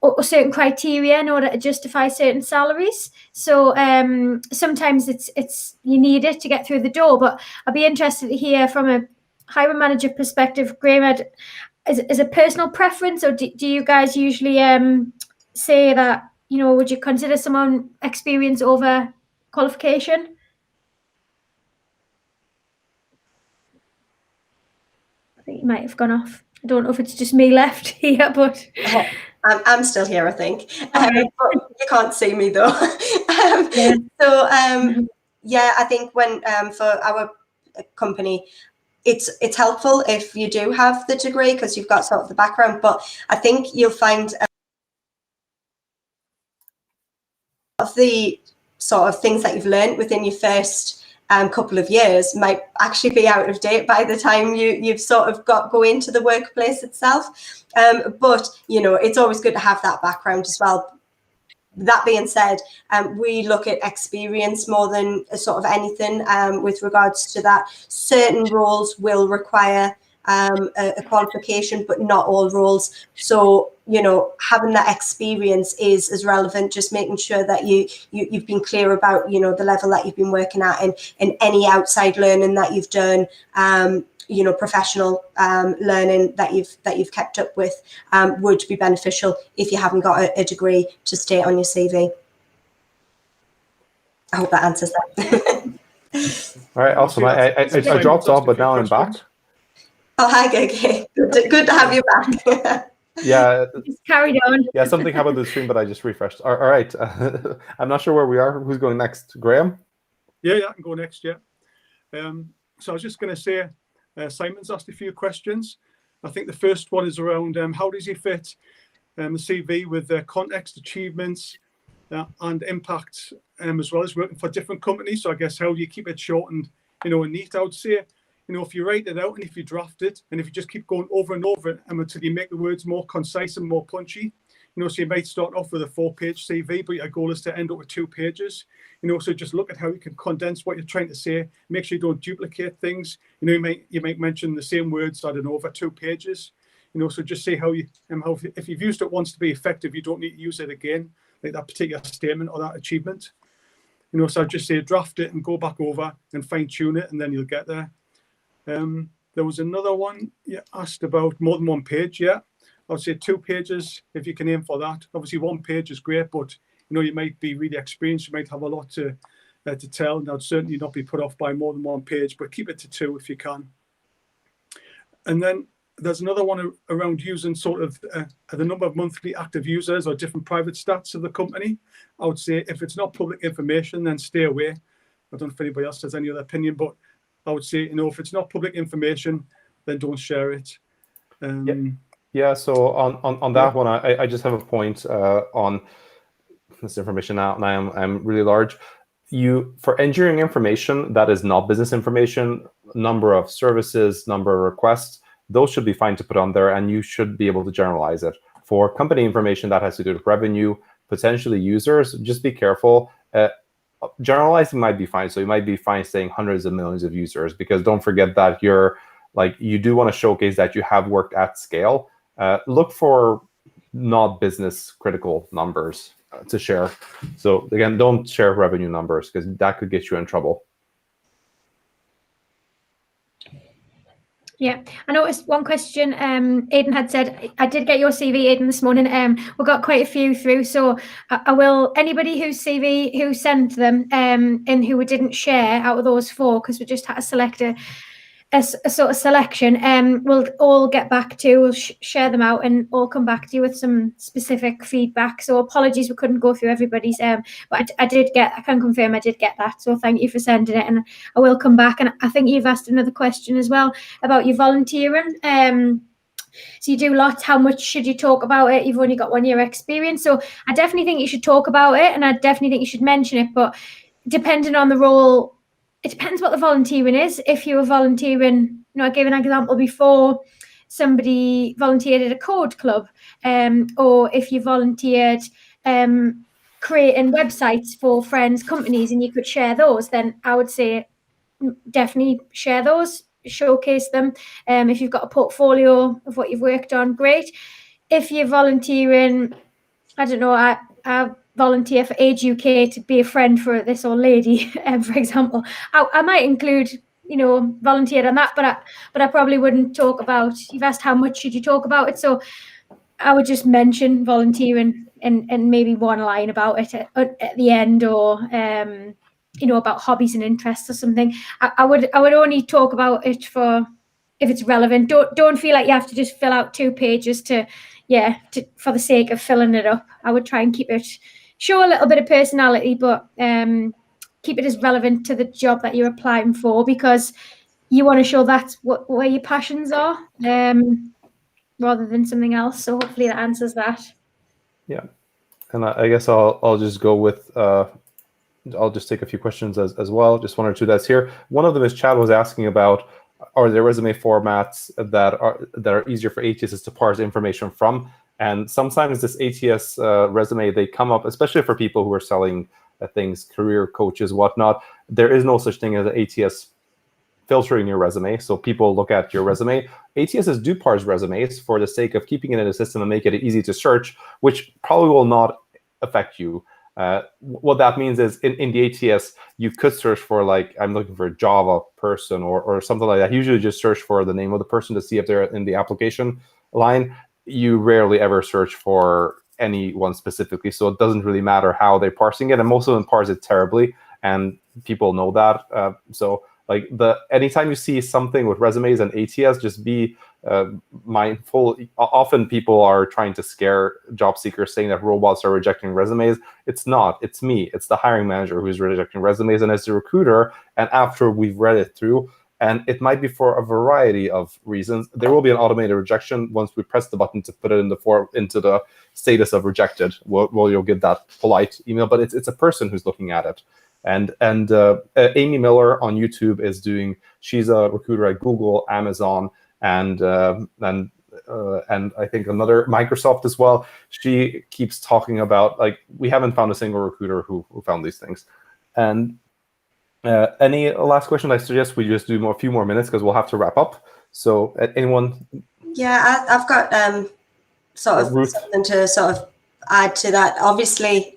Speaker 2: or certain criteria in order to justify certain salaries. So sometimes it's you need it to get through the door. But I'd be interested to hear from a hiring manager perspective, Graham, is a personal preference, or do you guys usually say that, you know, would you consider someone experience over qualification? I think you might have gone off. I don't know if it's just me left here, but
Speaker 3: I'm still here, I think.
Speaker 2: Okay.
Speaker 3: But you can't see me though.
Speaker 2: Yeah.
Speaker 3: So yeah, I think when for our company, it's helpful if you do have the degree because you've got sort of the background. But I think you'll find of the sort of things that you've learned within your first couple of years might actually be out of date by the time you've sort of go into the workplace itself. But, you know, it's always good to have that background as well. That being said, we look at experience more than sort of anything with regards to that. Certain roles will require a qualification, but not all roles. So, you know, having that experience is as relevant, just making sure that you've been clear about, you know, the level that you've been working at, and any outside learning that you've done, you know, professional learning that you've kept up with would be beneficial if you haven't got a degree to state on your CV. I hope that answers that.
Speaker 1: All right, awesome. I dropped off, but now I'm back.
Speaker 3: Oh, hi, okay. Good to have you back.
Speaker 1: Yeah.
Speaker 2: Just carried on.
Speaker 1: Yeah, something happened to the stream, but I just refreshed. All right. I'm not sure where we are. Who's going next? Graham?
Speaker 4: Yeah, I can go next, yeah. So I was just going to say, Simon's asked a few questions. I think the first one is around how does he fit the CV with context, achievements, and impact, as well as working for different companies. So I guess how do you keep it short and, and neat? I would say, if you write it out and if you draft it and if you just keep going over and over until you make the words more concise and more punchy, so you might start off with a 4-page CV, but your goal is to end up with 2 pages. So just look at how you can condense what you're trying to say. Make sure you don't duplicate things. You might mention the same words, I don't know, over 2 pages. So just say how if you've used it once to be effective, you don't need to use it again, like that particular statement or that achievement. So I'd just say draft it and go back over and fine tune it, and then you'll get there. There was another one you asked about more than 1 page. Yeah, I would say 2 pages if you can aim for that. Obviously 1 page is great, but you might be really experienced. You might have a lot to tell, and I'd certainly not be put off by more than 1 page, but keep it to 2 if you can. And then there's another one around using sort of the number of monthly active users or different private stats of the company. I would say if it's not public information, then stay away. I don't know if anybody else has any other opinion, but I would say, if it's not public information, then don't share it.
Speaker 1: Yeah. So on that one, I just have a point on this information now. And I'm really large. For engineering information that is not business information, number of services, number of requests, those should be fine to put on there, and you should be able to generalize it. For company information that has to do with revenue, potentially users, just be careful. Generalizing might be fine. So you might be fine saying hundreds of millions of users, because don't forget that you do want to showcase that you have worked at scale. Look for not business critical numbers to share. So again, don't share revenue numbers, because that could get you in trouble.
Speaker 2: Yeah, I noticed one question. Aidan had said, I did get your CV, Aidan, this morning. We got quite a few through, so I will, anybody whose CV, who sent them and who we didn't share out of those 4, because we just had to select a sort of selection, we'll all get back to, we'll share them out and all come back to you with some specific feedback. So apologies we couldn't go through everybody's, but I can confirm I did get that. So thank you for sending it, and I will come back. And I think you've asked another question as well about your volunteering. So you do lots. How much should you talk about it? You've only got 1 year experience. So I definitely think you should talk about it, and I definitely think you should mention it, but depending on the role, it depends what the volunteering is. If you were volunteering, I gave an example before, somebody volunteered at a code club, or if you volunteered creating websites for friends' companies and you could share those, then I would say definitely share those, showcase them. If you've got a portfolio of what you've worked on, great. If you're volunteering, I don't know, I volunteer for Age UK to be a friend for this old lady, for example. I might include, volunteered on that, but I probably wouldn't talk about. You've asked how much should you talk about it, so I would just mention volunteering and maybe 1 line about it at the end, or about hobbies and interests or something. I would only talk about it if it's relevant. Don't feel like you have to just fill out 2 pages for the sake of filling it up. I would try and keep it, show a little bit of personality, but keep it as relevant to the job that you're applying for, because you want to show that's where your passions are, rather than something else. So hopefully that answers that. Yeah.
Speaker 1: And I guess I'll just go with, I'll just take a few questions as well, just 1 or 2 that's here. One of them is Chad was asking about, are there resume formats that are easier for ATSs to parse information from? And sometimes this ATS resume, they come up, especially for people who are selling things, career coaches, whatnot. There is no such thing as an ATS filtering your resume. So people look at your resume. ATSs do parse resumes for the sake of keeping it in the system and make it easy to search, which probably will not affect you. What that means is in the ATS, you could search for, like, I'm looking for a Java person or something like that. Usually just search for the name of the person to see if they're in the application line. You rarely ever search for anyone specifically. So it doesn't really matter how they're parsing it. And most of them parse it terribly. and people know that. So like anytime you see something with resumes and ATS, just be mindful. Often people are trying to scare job seekers saying that robots are rejecting resumes. It's not. It's me. It's the hiring manager who's rejecting resumes, and as a recruiter, and after we've read it through, and it might be for a variety of reasons, there will be an automated rejection once we press the button to put it in into the status of rejected. Well, you'll get that polite email, but it's a person who's looking at it. And Amy Miller on YouTube is she's a recruiter at Google, Amazon, and I think another Microsoft as well. She keeps talking about, like, we haven't found a single recruiter who found these things. And any last question? I suggest we just do a few more minutes because we'll have to wrap up. So anyone?
Speaker 3: Yeah, I've got something to sort of add to that. Obviously,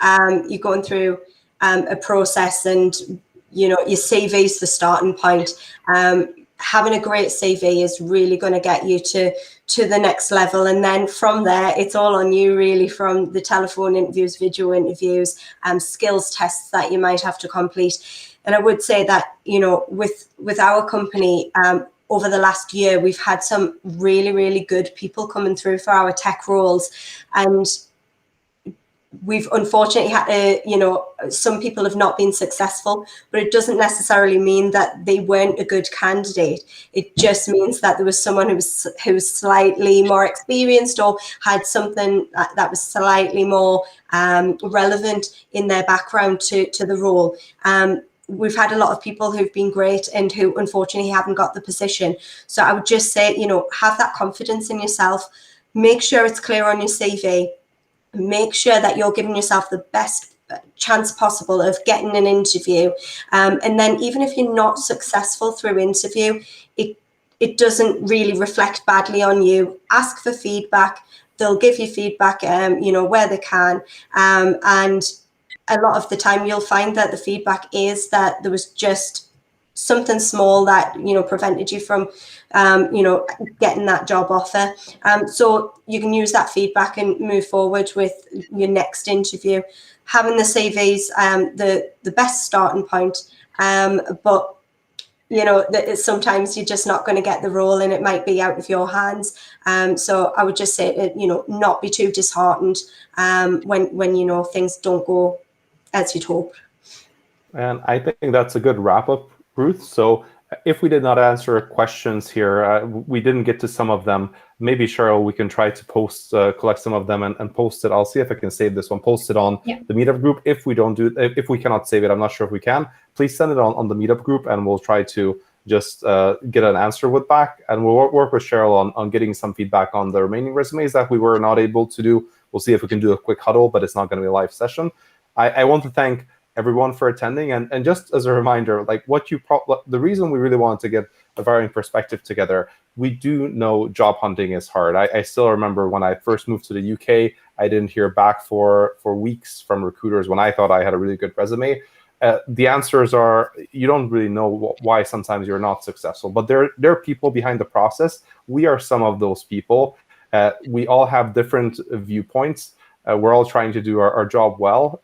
Speaker 3: you're going through a process, and your CV is the starting point. Having a great CV is really going to get you to the next level, and then from there it's all on you, really, from the telephone interviews, video interviews, skills tests that you might have to complete. And I would say that with our company, over the last year, we've had some really, really good people coming through for our tech roles, and we've unfortunately had to, some people have not been successful, but it doesn't necessarily mean that they weren't a good candidate. It just means that there was someone who was slightly more experienced or had something that was slightly more relevant in their background to the role. We've had a lot of people who've been great and who unfortunately haven't got the position. So I would just say, have that confidence in yourself. Make sure it's clear on your CV. Make sure that you're giving yourself the best chance possible of getting an interview. And then even if you're not successful through interview, it doesn't really reflect badly on you. Ask for feedback. They'll give you feedback, where they can. And a lot of the time you'll find that the feedback is that there was just something small that, prevented you from, getting that job offer. So you can use that feedback and move forward with your next interview. Having the CVs, the best starting point, but sometimes you're just not going to get the role and it might be out of your hands. So I would just say, not be too disheartened when things don't go as you'd hope.
Speaker 1: And I think that's a good wrap up, Ruth. So if we did not answer questions here, we didn't get to some of them. Maybe, Cheryl, we can try to collect some of them and post it. I'll see if I can save this one, post it on the Meetup group. If we cannot save it, I'm not sure if we can. Please send it on the Meetup group, and we'll try to just get an answer back. And we'll work with Cheryl on getting some feedback on the remaining resumes that we were not able to do. We'll see if we can do a quick huddle, but it's not going to be a live session. I want to thank everyone for attending, and just as a reminder, like the reason we really wanted to get a varying perspective together, we do know job hunting is hard. I still remember when I first moved to the UK, I didn't hear back for weeks from recruiters when I thought I had a really good resume. The answers are, you don't really know why sometimes you're not successful, but there are people behind the process. We are some of those people. We all have different viewpoints. We're all trying to do our job well.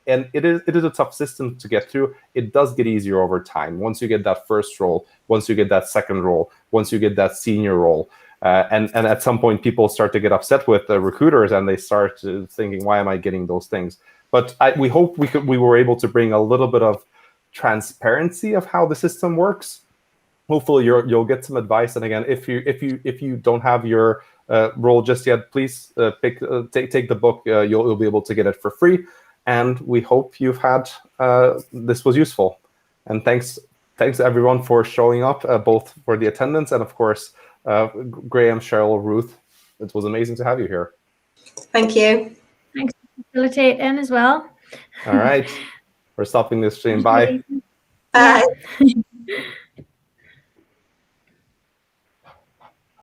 Speaker 1: And it is a tough system to get through. It does get easier over time. Once you get that first role, once you get that second role, once you get that senior role, and at some point people start to get upset with the recruiters and they start thinking, why am I getting those things? But we hope we were able to bring a little bit of transparency of how the system works. Hopefully you'll get some advice. And again, if you don't have your role just yet, please take the book. You'll be able to get it for free. And we hope you've had this was useful. And thanks everyone for showing up, both for the attendance and of course, Graham, Cheryl, Ruth. It was amazing to have you here.
Speaker 3: Thank you.
Speaker 2: Thanks for facilitating as well.
Speaker 1: All right, we're stopping this stream. Bye.
Speaker 3: Bye.
Speaker 2: Yeah.